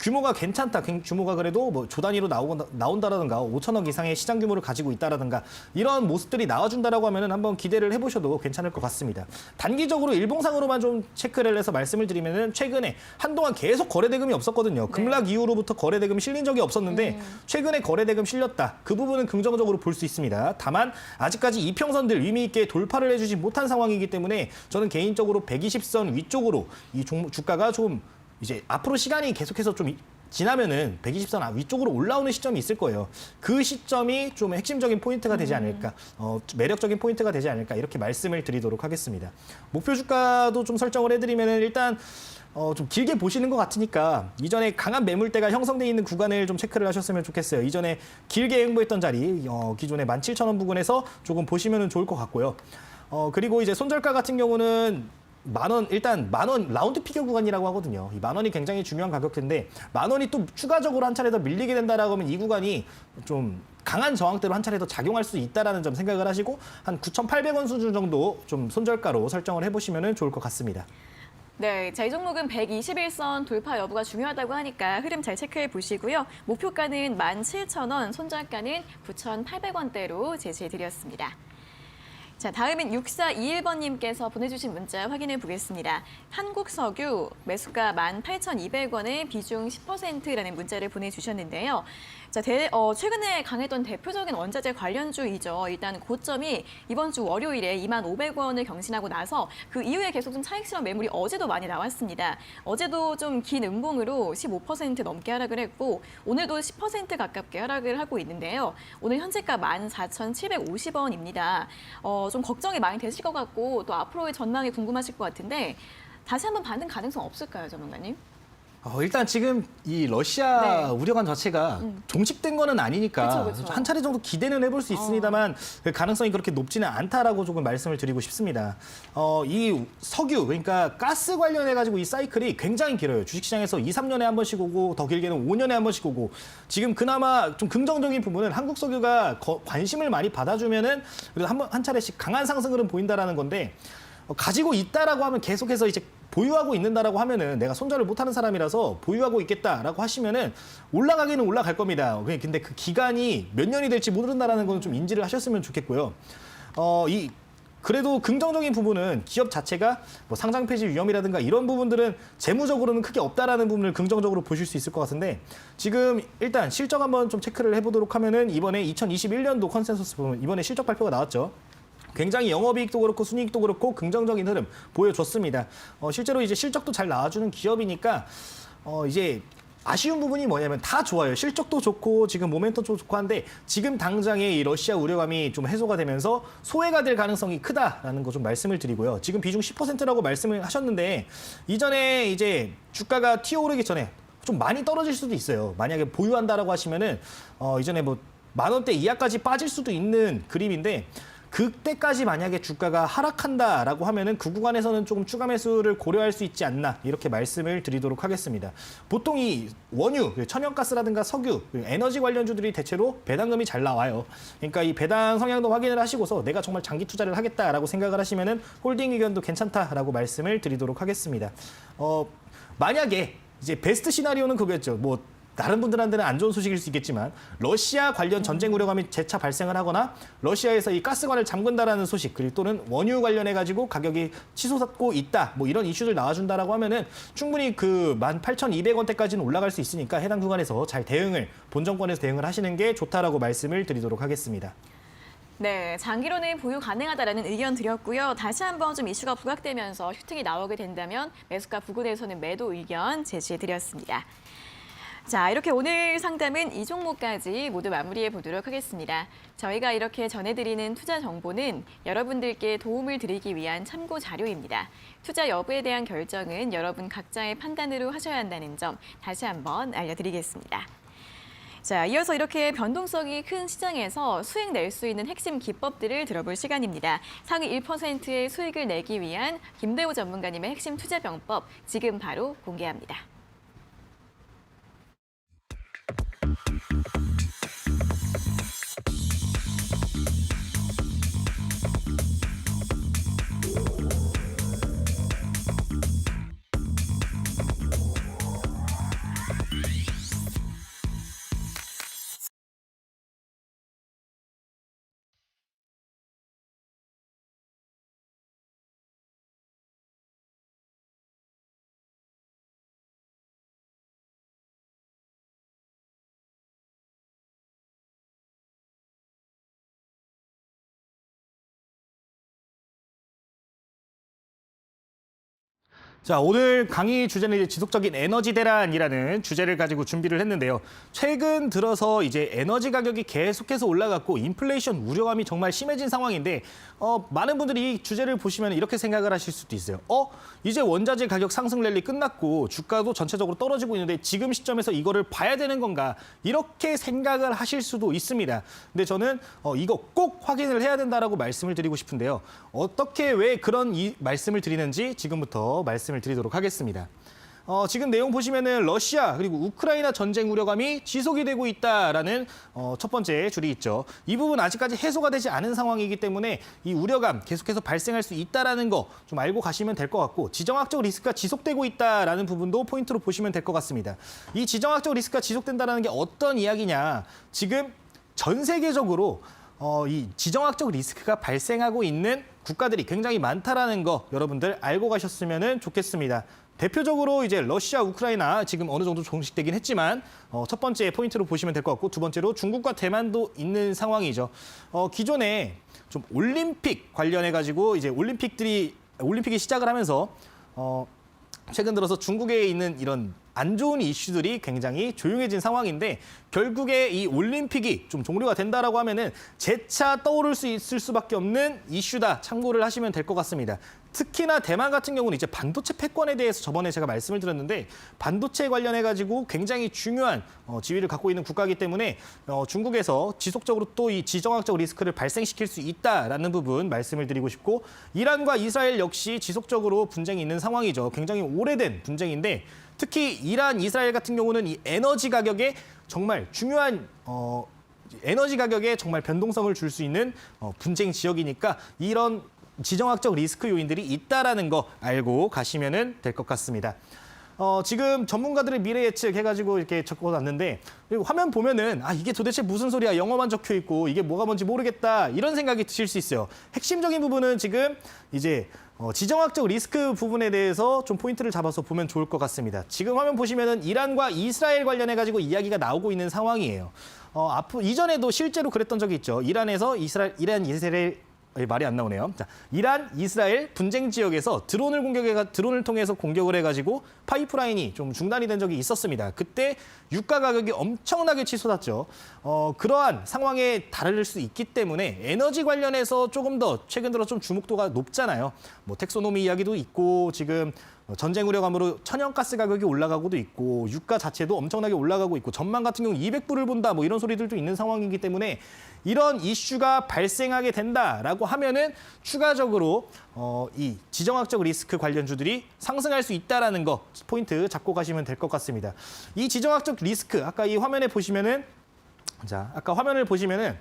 규모가 괜찮다, 규모가 그래도 뭐 조 단위로 나온다라든가 5천억 이상의 시장 규모를 가지고 있다라든가 이런 모습들이 나와준다라고 하면 한번 기대를 해보셔도 괜찮을 것 같습니다. 단기적으로 일봉상으로만 좀 체크를 해서 말씀을 드리면은 최근에 한동안 계속 거래 대금이 없었거든요. 급락 이후로부터 거래 대금이 실린 적이 없었는데 최근에 거래 대금 실렸다. 그 부분은 긍정적으로 볼 수 있습니다. 다만 아직까지 이평선들 의미 있게 돌파를 해주지 못한 상황이기 때문에 저는 개인적으로 120선 위쪽으로 이 주가가 좀 이제 앞으로 시간이 계속해서 좀 지나면은 120선 위쪽으로 올라오는 시점이 있을 거예요. 그 시점이 좀 핵심적인 포인트가 되지 않을까, 매력적인 포인트가 되지 않을까 이렇게 말씀을 드리도록 하겠습니다. 목표 주가도 좀 설정을 해드리면은 일단 좀 길게 보시는 것 같으니까 이전에 강한 매물대가 형성돼 있는 구간을 좀 체크를 하셨으면 좋겠어요. 이전에 길게 횡보했던 자리, 기존의 17,000원 부근에서 조금 보시면은 좋을 것 같고요. 그리고 이제 손절가 같은 경우는 일단 만 원 라운드 피겨 구간이라고 하거든요. 이 10,000원이 굉장히 중요한 가격대인데 10,000원이 또 추가적으로 한 차례 더 밀리게 된다라고 하면 이 구간이 좀 강한 저항대로 한 차례 더 작용할 수 있다라는 점 생각을 하시고 한 9,800원 수준 정도 좀 손절가로 설정을 해보시면 좋을 것 같습니다. 네, 자, 이 종목은 121선 돌파 여부가 중요하다고 하니까 흐름 잘 체크해 보시고요. 목표가는 17,000원, 손절가는 9,800원대로 제시해 드렸습니다. 자, 다음은 6421번님께서 보내주신 문자 확인해 보겠습니다. 한국석유 매수가 18,200원에 비중 10%라는 문자를 보내주셨는데요. 자, 최근에 강했던 대표적인 원자재 관련주이죠. 일단 고점이 이번 주 월요일에 25,000원을 경신하고 나서 그 이후에 계속 좀 차익 실현 매물이 어제도 많이 나왔습니다. 어제도 좀 긴 음봉으로 15% 넘게 하락을 했고 오늘도 10% 가깝게 하락을 하고 있는데요. 오늘 현재가 14,750원입니다. 좀 걱정이 많이 되실 것 같고 또 앞으로의 전망이 궁금하실 것 같은데 다시 한번 반등 가능성 없을까요, 전문가님? 일단 지금 이 러시아 네. 우려관 자체가 종식된 거는 아니니까 그쵸. 한 차례 정도 기대는 해볼 수 있습니다만 그 가능성이 그렇게 높지는 않다라고 조금 말씀을 드리고 싶습니다. 이 석유 그러니까 가스 관련해가지고 이 사이클이 굉장히 길어요. 주식시장에서 2, 3년에 한 번씩 오고 더 길게는 5년에 한 번씩 오고 지금 그나마 좀 긍정적인 부분은 한국 석유가 관심을 많이 받아주면은 그래도 한 차례씩 강한 상승을 보인다라는 건데 가지고 있다라고 하면 계속해서 이제 보유하고 있는다라고 하면은 내가 손절을 못하는 사람이라서 보유하고 있겠다라고 하시면은 올라가기는 올라갈 겁니다. 근데 그 기간이 몇 년이 될지 모른다라는 건 좀 인지를 하셨으면 좋겠고요. 그래도 긍정적인 부분은 기업 자체가 뭐 상장 폐지 위험이라든가 이런 부분들은 재무적으로는 크게 없다라는 부분을 긍정적으로 보실 수 있을 것 같은데 지금 일단 실적 한번 좀 체크를 해보도록 하면은 이번에 2021년도 컨센서스 보면 이번에 실적 발표가 나왔죠. 굉장히 영업이익도 그렇고 순이익도 그렇고 긍정적인 흐름 보여줬습니다. 실제로 이제 실적도 잘 나와주는 기업이니까 이제 아쉬운 부분이 뭐냐면 다 좋아요. 실적도 좋고 지금 모멘텀도 좋고 한데 지금 당장에 이 러시아 우려감이 좀 해소가 되면서 소외가 될 가능성이 크다라는 거 좀 말씀을 드리고요. 지금 비중 10%라고 말씀을 하셨는데 이전에 이제 주가가 튀어오르기 전에 좀 많이 떨어질 수도 있어요. 만약에 보유한다라고 하시면은 이전에 뭐 10,000원대 이하까지 빠질 수도 있는 그림인데 그때까지 만약에 주가가 하락한다라고 하면은 그 구간에서는 조금 추가 매수를 고려할 수 있지 않나 이렇게 말씀을 드리도록 하겠습니다. 보통 이 원유, 천연가스라든가 석유, 에너지 관련주들이 대체로 배당금이 잘 나와요. 그러니까 이 배당 성향도 확인을 하시고서 내가 정말 장기 투자를 하겠다라고 생각을 하시면은 홀딩 의견도 괜찮다라고 말씀을 드리도록 하겠습니다. 만약에 이제 베스트 시나리오는 그거였죠. 뭐 다른 분들한테는 안 좋은 소식일 수 있겠지만 러시아 관련 전쟁 우려감이 재차 발생을 하거나 러시아에서 이 가스관을 잠근다라는 소식 그리고 또는 원유 관련해 가지고 가격이 치솟고 있다 뭐 이런 이슈들 나와준다라고 하면은 충분히 그 18,200원대까지는 올라갈 수 있으니까 해당 구간에서 잘 대응을 본 정권에서 대응을 하시는 게 좋다라고 말씀을 드리도록 하겠습니다. 네, 장기로는 보유 가능하다라는 의견 드렸고요. 다시 한번 좀 이슈가 부각되면서 슈팅이 나오게 된다면 매수가 부근에서는 매도 의견 제시해 드렸습니다. 자, 이렇게 오늘 상담은 이 종목까지 모두 마무리해 보도록 하겠습니다. 저희가 이렇게 전해드리는 투자 정보는 여러분들께 도움을 드리기 위한 참고 자료입니다. 투자 여부에 대한 결정은 여러분 각자의 판단으로 하셔야 한다는 점 다시 한번 알려드리겠습니다. 자, 이어서 이렇게 변동성이 큰 시장에서 수익 낼 수 있는 핵심 기법들을 들어볼 시간입니다. 상위 1%의 수익을 내기 위한 김대호 전문가님의 핵심 투자 병법 지금 바로 공개합니다. 자, 오늘 강의 주제는 이제 지속적인 에너지 대란이라는 주제를 가지고 준비를 했는데요. 최근 들어서 이제 에너지 가격이 계속해서 올라갔고 인플레이션 우려감이 정말 심해진 상황인데 많은 분들이 이 주제를 보시면 이렇게 생각을 하실 수도 있어요. 이제 원자재 가격 상승 랠리 끝났고 주가도 전체적으로 떨어지고 있는데 지금 시점에서 이거를 봐야 되는 건가? 이렇게 생각을 하실 수도 있습니다. 근데 저는 이거 꼭 확인을 해야 된다라고 말씀을 드리고 싶은데요. 어떻게 왜 그런 말씀을 드리는지 지금부터 말씀을 드리도록 하겠습니다. 지금 내용 보시면은 러시아 그리고 우크라이나 전쟁 우려감이 지속이 되고 있다라는 첫 번째 줄이 있죠. 이 부분 아직까지 해소가 되지 않은 상황이기 때문에 이 우려감 계속해서 발생할 수 있다라는 거 좀 알고 가시면 될 것 같고 지정학적 리스크가 지속되고 있다라는 부분도 포인트로 보시면 될 것 같습니다. 이 지정학적 리스크가 지속된다라는 게 어떤 이야기냐? 지금 전 세계적으로 이 지정학적 리스크가 발생하고 있는 국가들이 굉장히 많다라는 거 여러분들 알고 가셨으면 좋겠습니다. 대표적으로 이제 러시아, 우크라이나 지금 어느 정도 종식되긴 했지만 첫 번째 포인트로 보시면 될 것 같고 두 번째로 중국과 대만도 있는 상황이죠. 기존에 좀 올림픽 관련해 가지고 이제 올림픽이 시작을 하면서 최근 들어서 중국에 있는 이런 안 좋은 이슈들이 굉장히 조용해진 상황인데 결국에 이 올림픽이 좀 종료가 된다라고 하면은 재차 떠오를 수 있을 수밖에 없는 이슈다. 참고를 하시면 될 것 같습니다. 특히나 대만 같은 경우는 이제 반도체 패권에 대해서 저번에 제가 말씀을 드렸는데 반도체 관련해 가지고 굉장히 중요한 지위를 갖고 있는 국가이기 때문에 중국에서 지속적으로 또 이 지정학적 리스크를 발생시킬 수 있다라는 부분 말씀을 드리고 싶고 이란과 이스라엘 역시 지속적으로 분쟁이 있는 상황이죠. 굉장히 오래된 분쟁인데 특히 이란, 이스라엘 같은 경우는 이 에너지 가격에 정말 중요한 에너지 가격에 정말 변동성을 줄 수 있는 분쟁 지역이니까 이런 지정학적 리스크 요인들이 있다라는 거 알고 가시면 될 것 같습니다. 지금 전문가들의 미래 예측 해가지고 이렇게 적어놨는데 화면 보면은 이게 도대체 무슨 소리야 영어만 적혀 있고 이게 뭐가 뭔지 모르겠다 이런 생각이 드실 수 있어요. 핵심적인 부분은 지금 이제 지정학적 리스크 부분에 대해서 좀 포인트를 잡아서 보면 좋을 것 같습니다. 지금 화면 보시면은 이란과 이스라엘 관련해 가지고 이야기가 나오고 있는 상황이에요. 이전에도 실제로 그랬던 적이 있죠. 이란 이스라엘 말이 안 나오네요. 자, 이란, 이스라엘 분쟁 지역에서 드론을 통해서 공격을 해가지고 파이프라인이 좀 중단이 된 적이 있었습니다. 그때 유가 가격이 엄청나게 치솟았죠. 그러한 상황에 다를 수 있기 때문에 에너지 관련해서 조금 더 최근 들어 좀 주목도가 높잖아요. 뭐 텍소노미 이야기도 있고 지금 전쟁 우려감으로 천연가스 가격이 올라가고도 있고 유가 자체도 엄청나게 올라가고 있고 전망 같은 경우 200불을 본다 뭐 이런 소리들도 있는 상황이기 때문에 이런 이슈가 발생하게 된다라고 하면은 추가적으로 이 지정학적 리스크 관련주들이 상승할 수 있다라는 거 포인트 잡고 가시면 될 것 같습니다. 이 지정학적 리스크 아까 이 화면에 보시면은 아까 화면을 보시면은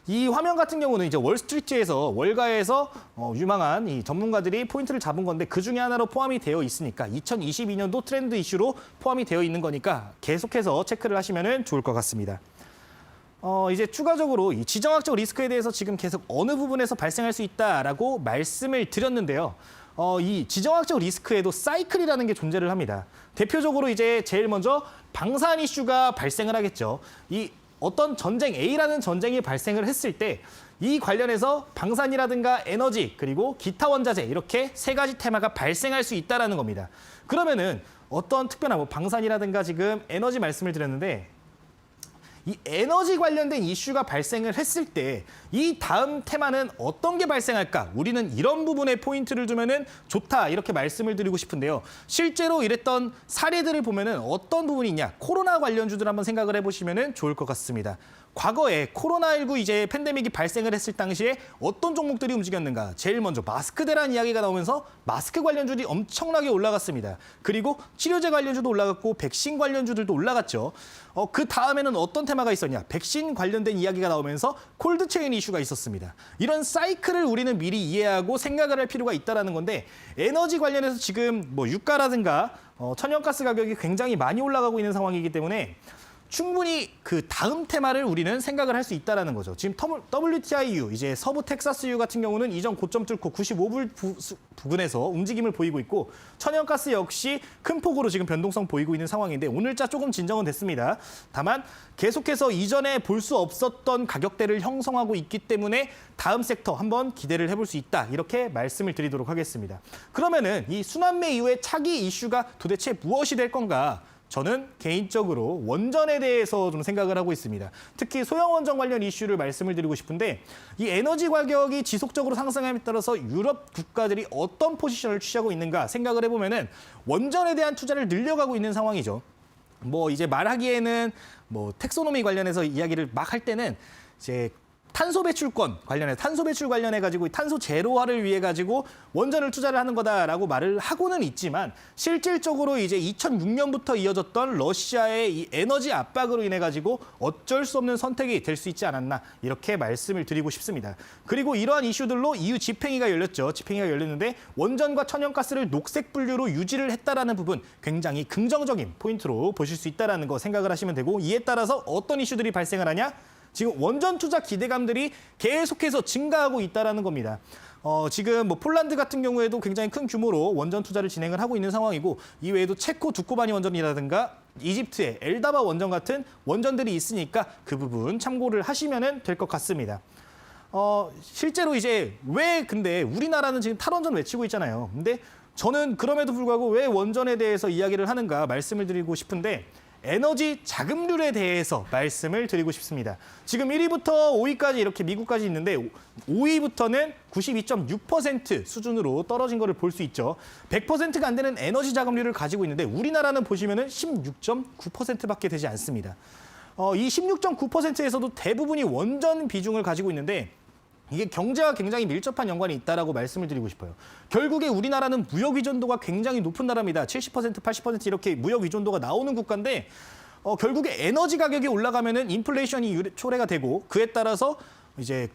이 화면 같은 경우는 이제 월스트리트에서 월가에서 유망한 이 전문가들이 포인트를 잡은 건데 그 중에 하나로 포함이 되어 있으니까 2022년도 트렌드 이슈로 포함이 되어 있는 거니까 계속해서 체크를 하시면 좋을 것 같습니다. 이제 추가적으로 이 지정학적 리스크에 대해서 지금 계속 어느 부분에서 발생할 수 있다라고 말씀을 드렸는데요. 이 지정학적 리스크에도 사이클이라는 게 존재를 합니다. 대표적으로 이제 제일 먼저 방산 이슈가 발생을 하겠죠. 이 어떤 전쟁, A라는 전쟁이 발생을 했을 때 이 관련해서 방산이라든가 에너지 그리고 기타 원자재 이렇게 세 가지 테마가 발생할 수 있다는 겁니다. 그러면은 어떤 특별한 뭐 방산이라든가 지금 에너지 말씀을 드렸는데 이 에너지 관련된 이슈가 발생을 했을 때 이 다음 테마는 어떤 게 발생할까? 우리는 이런 부분에 포인트를 두면은 좋다 이렇게 말씀을 드리고 싶은데요. 실제로 이랬던 사례들을 보면은 어떤 부분이 있냐? 코로나 관련주들 한번 생각을 해보시면은 좋을 것 같습니다. 과거에 코로나19 이제 팬데믹이 발생을 했을 당시에 어떤 종목들이 움직였는가? 제일 먼저 마스크 대란 이야기가 나오면서 마스크 관련주들이 엄청나게 올라갔습니다. 그리고 치료제 관련주도 올라갔고 백신 관련주들도 올라갔죠. 그 다음에는 어떤 테마가 있었냐? 백신 관련된 이야기가 나오면서 콜드체인 이슈가 있었습니다. 이런 사이클을 우리는 미리 이해하고 생각을 할 필요가 있다는 건데 에너지 관련해서 지금 뭐 유가라든가 천연가스 가격이 굉장히 많이 올라가고 있는 상황이기 때문에 충분히 그 다음 테마를 우리는 생각을 할 수 있다는 거죠. 지금 WTIU, 이제 서부 텍사스유 같은 경우는 이전 고점 뚫고 95불 부근에서 움직임을 보이고 있고 천연가스 역시 큰 폭으로 지금 변동성 보이고 있는 상황인데 오늘자 조금 진정은 됐습니다. 다만 계속해서 이전에 볼 수 없었던 가격대를 형성하고 있기 때문에 다음 섹터 한번 기대를 해볼 수 있다. 이렇게 말씀을 드리도록 하겠습니다. 그러면은 이 순환매 이후의 차기 이슈가 도대체 무엇이 될 건가? 저는 개인적으로 원전에 대해서 좀 생각을 하고 있습니다. 특히 소형 원전 관련 이슈를 말씀을 드리고 싶은데 이 에너지 가격이 지속적으로 상승함에 따라서 유럽 국가들이 어떤 포지션을 취하고 있는가 생각을 해보면은 원전에 대한 투자를 늘려가고 있는 상황이죠. 뭐 이제 말하기에는 뭐 텍소노미 관련해서 이야기를 막 할 때는 이제 탄소 배출권 관련해 탄소 배출 관련해 가지고 탄소 제로화를 위해 가지고 원전을 투자를 하는 거다라고 말을 하고는 있지만 실질적으로 이제 2006년부터 이어졌던 러시아의 이 에너지 압박으로 인해 가지고 어쩔 수 없는 선택이 될 수 있지 않았나 이렇게 말씀을 드리고 싶습니다. 그리고 이러한 이슈들로 EU 집행위가 열렸죠. 집행위가 열렸는데 원전과 천연가스를 녹색 분류로 유지를 했다라는 부분 굉장히 긍정적인 포인트로 보실 수 있다라는 거 생각을 하시면 되고 이에 따라서 어떤 이슈들이 발생을 하냐? 지금 원전 투자 기대감들이 계속해서 증가하고 있다는 겁니다. 지금 뭐 폴란드 같은 경우에도 굉장히 큰 규모로 원전 투자를 진행을 하고 있는 상황이고 이외에도 체코 두코바니 원전이라든가 이집트의 엘다바 원전 같은 원전들이 있으니까 그 부분 참고를 하시면 될 것 같습니다. 실제로 이제 왜 근데 우리나라는 지금 탈원전 외치고 있잖아요. 근데 저는 그럼에도 불구하고 왜 원전에 대해서 이야기를 하는가 말씀을 드리고 싶은데 에너지 자금률에 대해서 말씀을 드리고 싶습니다. 지금 1위부터 5위까지 이렇게 미국까지 있는데 5위부터는 92.6% 수준으로 떨어진 거를 볼 수 있죠. 100%가 안 되는 에너지 자금률을 가지고 있는데 우리나라는 보시면은 16.9%밖에 되지 않습니다. 이 16.9%에서도 대부분이 원전 비중을 가지고 있는데 이게 경제와 굉장히 밀접한 연관이 있다라고 말씀을 드리고 싶어요. 결국에 우리나라는 무역 의존도가 굉장히 높은 나라입니다. 70%, 80% 이렇게 무역 의존도가 나오는 국가인데 결국에 에너지 가격이 올라가면은 인플레이션이 초래가 되고 그에 따라서 이제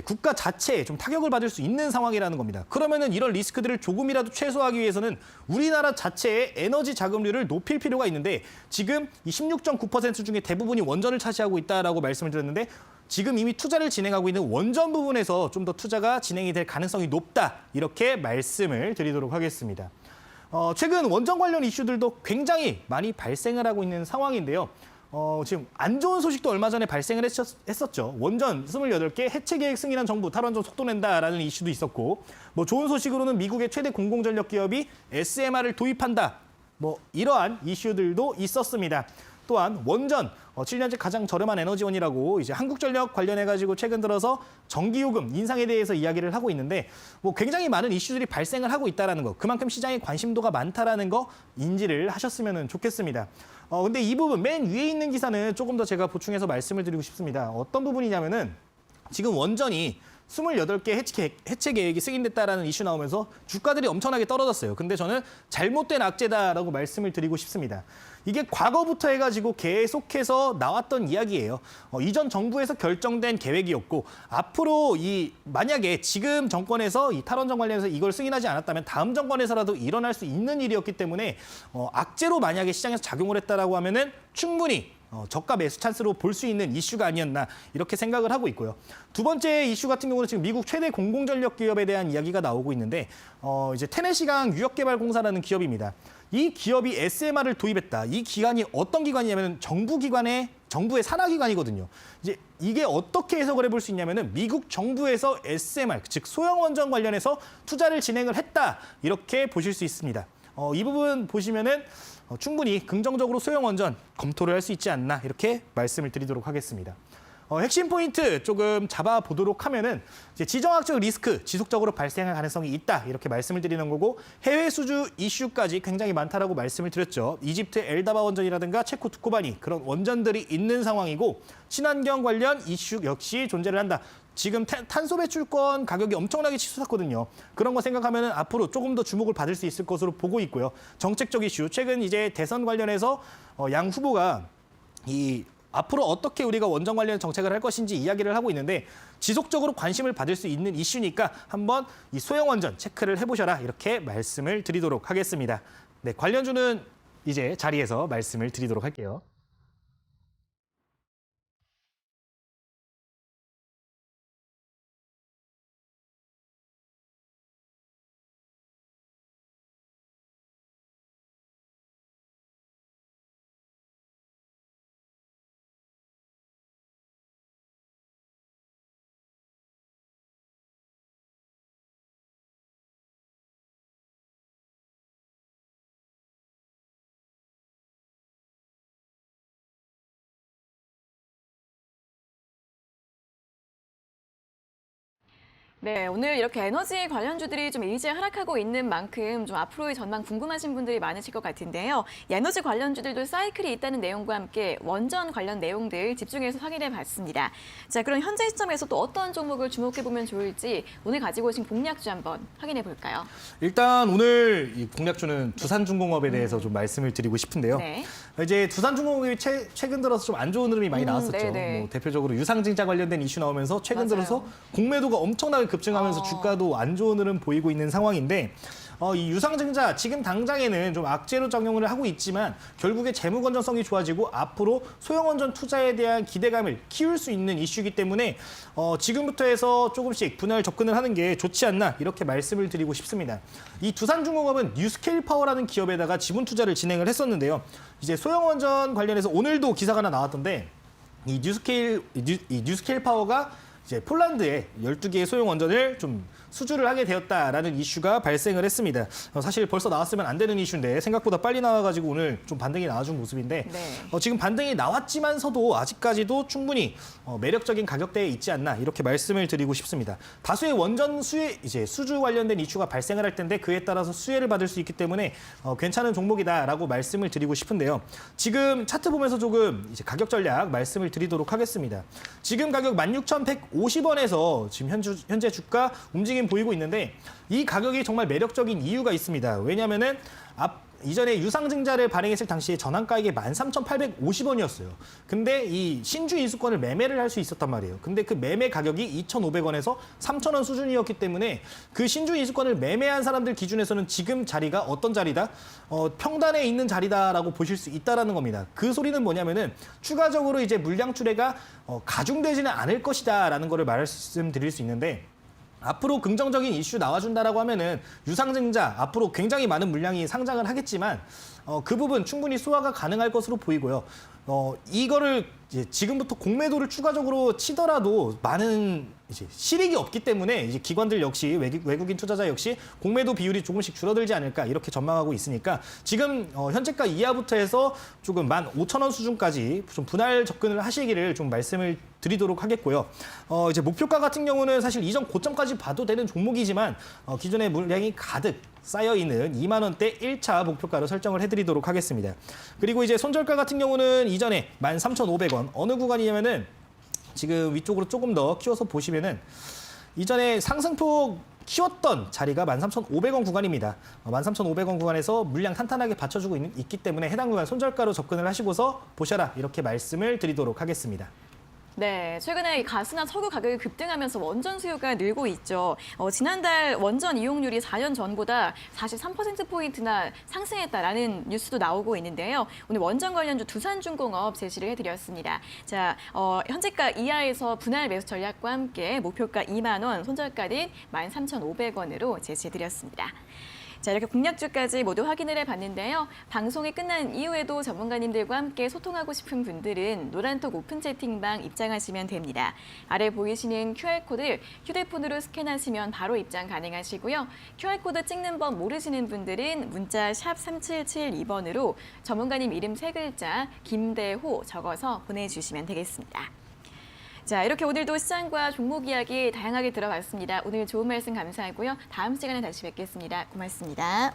국가 자체에 좀 타격을 받을 수 있는 상황이라는 겁니다. 그러면은 이런 리스크들을 조금이라도 최소화하기 위해서는 우리나라 자체의 에너지 자금률을 높일 필요가 있는데 지금 이 16.9% 중에 대부분이 원전을 차지하고 있다라고 말씀을 드렸는데 지금 이미 투자를 진행하고 있는 원전 부분에서 좀 더 투자가 진행이 될 가능성이 높다. 이렇게 말씀을 드리도록 하겠습니다. 최근 원전 관련 이슈들도 굉장히 많이 발생을 하고 있는 상황인데요. 지금 안 좋은 소식도 얼마 전에 발생을 했었죠. 원전 28개 해체 계획 승인한 정부 탈원전 속도 낸다라는 이슈도 있었고 뭐 좋은 소식으로는 미국의 최대 공공전력 기업이 SMR을 도입한다. 뭐 이러한 이슈들도 있었습니다. 또한 원전 7년째 가장 저렴한 에너지원이라고 이제 한국전력 관련해가지고 최근 들어서 전기요금 인상에 대해서 이야기를 하고 있는데 뭐 굉장히 많은 이슈들이 발생을 하고 있다는 거, 그만큼 시장에 관심도가 많다라는 거 인지를 하셨으면 좋겠습니다. 근데 이 부분 맨 위에 있는 기사는 조금 더 제가 보충해서 말씀을 드리고 싶습니다. 어떤 부분이냐면은 지금 원전이 28개 해체 계획이 승인됐다라는 이슈 나오면서 주가들이 엄청나게 떨어졌어요. 근데 저는 잘못된 악재다라고 말씀을 드리고 싶습니다. 이게 과거부터 해가지고 계속해서 나왔던 이야기예요. 이전 정부에서 결정된 계획이었고 앞으로 만약에 지금 정권에서 이 탈원전 관련해서 이걸 승인하지 않았다면 다음 정권에서라도 일어날 수 있는 일이었기 때문에 악재로 만약에 시장에서 작용을 했다라고 하면은 충분히 저가 매수 찬스로 볼 수 있는 이슈가 아니었나 이렇게 생각을 하고 있고요. 두 번째 이슈 같은 경우는 지금 미국 최대 공공전력 기업에 대한 이야기가 나오고 있는데 이제 테네시강 유역개발공사라는 기업입니다. 이 기업이 SMR을 도입했다. 이 기관이 어떤 기관이냐면 정부의 산하기관이거든요. 이제 이게 어떻게 해석을 해볼 수 있냐면은 미국 정부에서 SMR, 즉 소형 원전 관련해서 투자를 진행을 했다. 이렇게 보실 수 있습니다. 이 부분 보시면은 충분히 긍정적으로 소형 원전 검토를 할 수 있지 않나 이렇게 말씀을 드리도록 하겠습니다. 핵심 포인트 조금 잡아보도록 하면은 이제 지정학적 리스크 지속적으로 발생할 가능성이 있다 이렇게 말씀을 드리는 거고 해외 수주 이슈까지 굉장히 많다라고 말씀을 드렸죠. 이집트 엘다바 원전이라든가 체코 두코바니 그런 원전들이 있는 상황이고 친환경 관련 이슈 역시 존재를 한다. 지금 탄소 배출권 가격이 엄청나게 치솟았거든요. 그런 거 생각하면 앞으로 조금 더 주목을 받을 수 있을 것으로 보고 있고요. 정책적 이슈, 최근 이제 대선 관련해서 양 후보가 앞으로 어떻게 우리가 원전 관련 정책을 할 것인지 이야기를 하고 있는데 지속적으로 관심을 받을 수 있는 이슈니까 한번 이 소형 원전 체크를 해보셔라 이렇게 말씀을 드리도록 하겠습니다. 네, 관련주는 이제 자리에서 말씀을 드리도록 할게요. 네, 오늘 이렇게 에너지 관련주들이 좀 일제 하락하고 있는 만큼 좀 앞으로의 전망 궁금하신 분들이 많으실 것 같은데요. 이 에너지 관련주들도 사이클이 있다는 내용과 함께 원전 관련 내용들 집중해서 확인해 봤습니다. 자, 그럼 현재 시점에서 또 어떤 종목을 주목해 보면 좋을지 오늘 가지고 오신 공략주 한번 확인해 볼까요? 일단 오늘 이 공략주는 두산중공업에 대해서 좀 말씀을 드리고 싶은데요. 네. 이제 두산중공업이 최근 들어서 좀 안 좋은 흐름이 많이 나왔었죠. 네네. 뭐 대표적으로 유상증자 관련된 이슈 나오면서 최근 맞아요. 들어서 공매도가 엄청나게 급증하면서 주가도 안 좋은 흐름 보이고 있는 상황인데 이 유상증자 지금 당장에는 좀 악재로 작용을 하고 있지만 결국에 재무 건전성이 좋아지고 앞으로 소형 원전 투자에 대한 기대감을 키울 수 있는 이슈이기 때문에 지금부터 해서 조금씩 분할 접근을 하는 게 좋지 않나 이렇게 말씀을 드리고 싶습니다. 이 두산중공업은 뉴스케일 파워라는 기업에다가 지분 투자를 진행을 했었는데요. 이제 소형 원전 관련해서 오늘도 기사가 하나 나왔던데 이 뉴스케일 파워가 이제 폴란드에 12개의 소형 원전을 좀 수주를 하게 되었다라는 이슈가 발생을 했습니다. 사실 벌써 나왔으면 안 되는 이슈인데 생각보다 빨리 나와가지고 오늘 좀 반등이 나와준 모습인데 네. 지금 반등이 나왔지만서도 아직까지도 충분히 매력적인 가격대에 있지 않나 이렇게 말씀을 드리고 싶습니다. 다수의 원전 수주 관련된 이슈가 발생을 할 텐데 그에 따라서 수혜를 받을 수 있기 때문에 괜찮은 종목이다라고 말씀을 드리고 싶은데요. 지금 차트 보면서 조금 이제 가격 전략 말씀을 드리도록 하겠습니다. 지금 가격 16,150원에서 지금 현재 주가 움직임 보이고 있는데 이 가격이 정말 매력적인 이유가 있습니다. 왜냐하면은 이전에 유상증자를 발행했을 당시에 전환가액이 13,850원이었어요. 근데 이 신주 인수권을 매매를 할 수 있었단 말이에요. 근데 그 매매 가격이 2,500원에서 3,000원 수준이었기 때문에 그 신주 인수권을 매매한 사람들 기준에서는 지금 자리가 어떤 자리다? 평단에 있는 자리다라고 보실 수 있다라는 겁니다. 그 소리는 뭐냐면은 추가적으로 이제 물량 출회가 가중되지는 않을 것이다라는 거를 말씀드릴 수 있는데 앞으로 긍정적인 이슈 나와준다라고 하면은 유상증자 앞으로 굉장히 많은 물량이 상장을 하겠지만 그 부분 충분히 소화가 가능할 것으로 보이고요. 이거를 이제 지금부터 공매도를 추가적으로 치더라도 많은 이제 실익이 없기 때문에 이제 기관들 역시 외국인 투자자 역시 공매도 비율이 조금씩 줄어들지 않을까 이렇게 전망하고 있으니까 지금 현재가 이하부터 해서 조금 15,000원 수준까지 좀 분할 접근을 하시기를 좀 말씀을 드리도록 하겠고요. 이제 목표가 같은 경우는 사실 이전 고점까지 봐도 되는 종목이지만 기존의 물량이 가득 쌓여 있는 2만 원대 1차 목표가로 설정을 해드리도록 하겠습니다. 그리고 이제 손절가 같은 경우는 이전에 13,500원 어느 구간이냐면은 지금 위쪽으로 조금 더 키워서 보시면은 이전에 상승폭 키웠던 자리가 13,500원 구간입니다. 13,500원 구간에서 물량 탄탄하게 받쳐주고 있기 때문에 해당 구간 손절가로 접근을 하시고서 보셔라 이렇게 말씀을 드리도록 하겠습니다. 네, 최근에 이 가스나 석유 가격이 급등하면서 원전 수요가 늘고 있죠. 지난달 원전 이용률이 4년 전보다 43%포인트나 상승했다라는 뉴스도 나오고 있는데요. 오늘 원전 관련주 두산중공업 제시를 해드렸습니다. 자, 현재가 이하에서 분할 매수 전략과 함께 목표가 2만 원, 손절가는 13,500원으로 제시해드렸습니다. 자, 이렇게 공략주까지 모두 확인을 해봤는데요. 방송이 끝난 이후에도 전문가님들과 함께 소통하고 싶은 분들은 노란톡 오픈 채팅방 입장하시면 됩니다. 아래 보이시는 QR코드 휴대폰으로 스캔하시면 바로 입장 가능하시고요. QR코드 찍는 법 모르시는 분들은 문자 샵 3772번으로 전문가님 이름 3글자 김대호 적어서 보내주시면 되겠습니다. 자, 이렇게 오늘도 시장과 종목 이야기 다양하게 들어봤습니다. 오늘 좋은 말씀 감사하고요. 다음 시간에 다시 뵙겠습니다. 고맙습니다.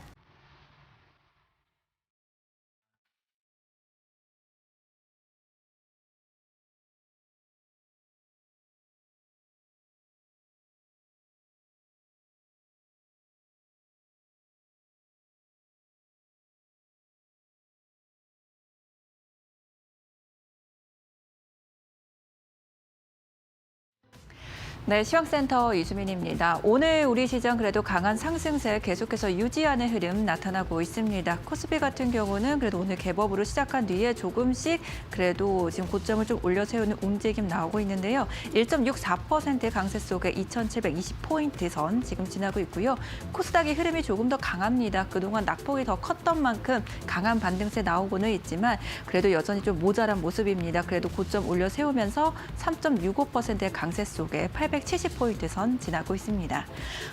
네, 시황센터 이수민입니다. 오늘 우리 시장 그래도 강한 상승세 계속해서 유지하는 흐름 나타나고 있습니다. 코스피 같은 경우는 그래도 오늘 개법으로 시작한 뒤에 조금씩 그래도 지금 고점을 좀 올려 세우는 움직임 나오고 있는데요. 1.64% 강세 속에 2,720포인트 선 지금 지나고 있고요. 코스닥의 흐름이 조금 더 강합니다. 그동안 낙폭이 더 컸던 만큼 강한 반등세 나오고는 있지만 그래도 여전히 좀 모자란 모습입니다. 그래도 고점 올려 세우면서 3.65%의 강세 속에 870포인트 선 지나고 있습니다.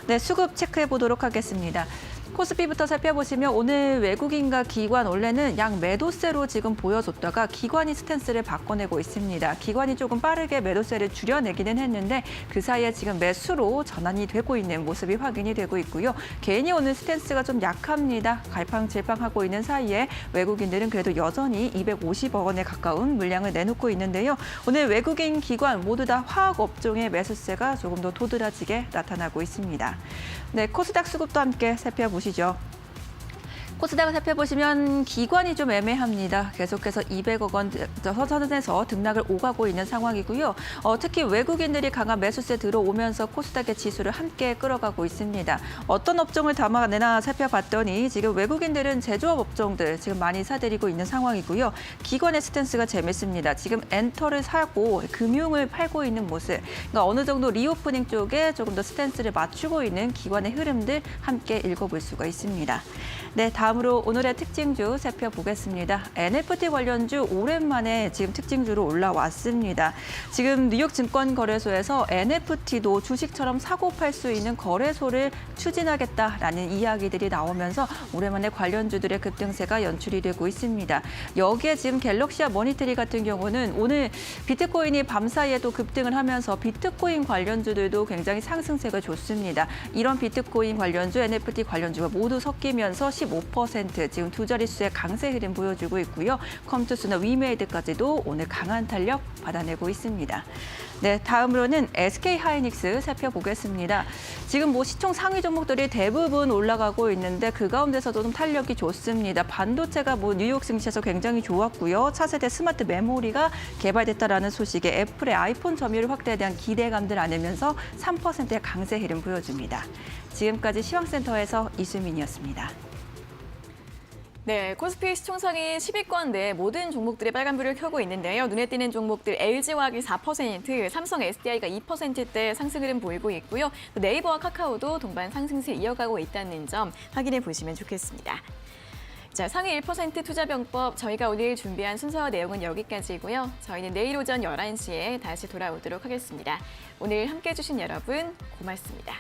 네, 수급 체크해 보도록 하겠습니다. 코스피부터 살펴보시면 오늘 외국인과 기관 원래는 양 매도세로 지금 보여줬다가 기관이 스탠스를 바꿔내고 있습니다. 기관이 조금 빠르게 매도세를 줄여내기는 했는데 그 사이에 지금 매수로 전환이 되고 있는 모습이 확인이 되고 있고요. 개인이 오늘 스탠스가 좀 약합니다. 갈팡질팡하고 있는 사이에 외국인들은 그래도 여전히 250억 원에 가까운 물량을 내놓고 있는데요. 오늘 외국인 기관 모두 다 화학 업종의 매수세가 조금 더 도드라지게 나타나고 있습니다. 네, 코스닥 수급도 함께 살펴보시죠. 코스닥을 살펴보시면 기관이 좀 애매합니다. 계속해서 200억 원 선에서 등락을 오가고 있는 상황이고요. 특히 외국인들이 강한 매수세 들어오면서 코스닥의 지수를 함께 끌어가고 있습니다. 어떤 업종을 담아내나 살펴봤더니 지금 외국인들은 제조업 업종들 지금 많이 사들이고 있는 상황이고요. 기관의 스탠스가 재밌습니다. 지금 엔터를 사고 금융을 팔고 있는 모습. 그러니까 어느 정도 리오프닝 쪽에 조금 더 스탠스를 맞추고 있는 기관의 흐름들 함께 읽어볼 수가 있습니다. 네, 다음으로 오늘의 특징주 살펴보겠습니다. NFT 관련주 오랜만에 지금 특징주로 올라왔습니다. 지금 뉴욕 증권거래소에서 NFT도 주식처럼 사고 팔 수 있는 거래소를 추진하겠다라는 이야기들이 나오면서 오랜만에 관련주들의 급등세가 연출이 되고 있습니다. 여기에 지금 갤럭시와 머니트리 같은 경우는 오늘 비트코인이 밤사이에도 급등을 하면서 비트코인 관련주들도 굉장히 상승세가 좋습니다. 이런 비트코인 관련주, NFT 관련주가 모두 섞이면서 15% 지금 두 자릿수의 강세 흐름 보여주고 있고요. 컴투스나 위메이드까지도 오늘 강한 탄력 받아내고 있습니다. 네, 다음으로는 SK하이닉스 살펴보겠습니다. 지금 시총 상위 종목들이 대부분 올라가고 있는데 그 가운데서도 좀 탄력이 좋습니다. 반도체가 뉴욕 증시에서 굉장히 좋았고요. 차세대 스마트 메모리가 개발됐다라는 소식에 애플의 아이폰 점유율 확대에 대한 기대감들 안으면서 3%의 강세 흐름 보여줍니다. 지금까지 시황센터에서 이수민이었습니다. 네, 코스피 시총상위 10위권 내 모든 종목들이 빨간불을 켜고 있는데요. 눈에 띄는 종목들 LG화학이 4%, 삼성 SDI가 2%대 상승 흐름 보이고 있고요. 또 네이버와 카카오도 동반 상승세 이어가고 있다는 점 확인해 보시면 좋겠습니다. 자, 상위 1% 투자병법 저희가 오늘 준비한 순서 내용은 여기까지고요. 저희는 내일 오전 11시에 다시 돌아오도록 하겠습니다. 오늘 함께해 주신 여러분 고맙습니다.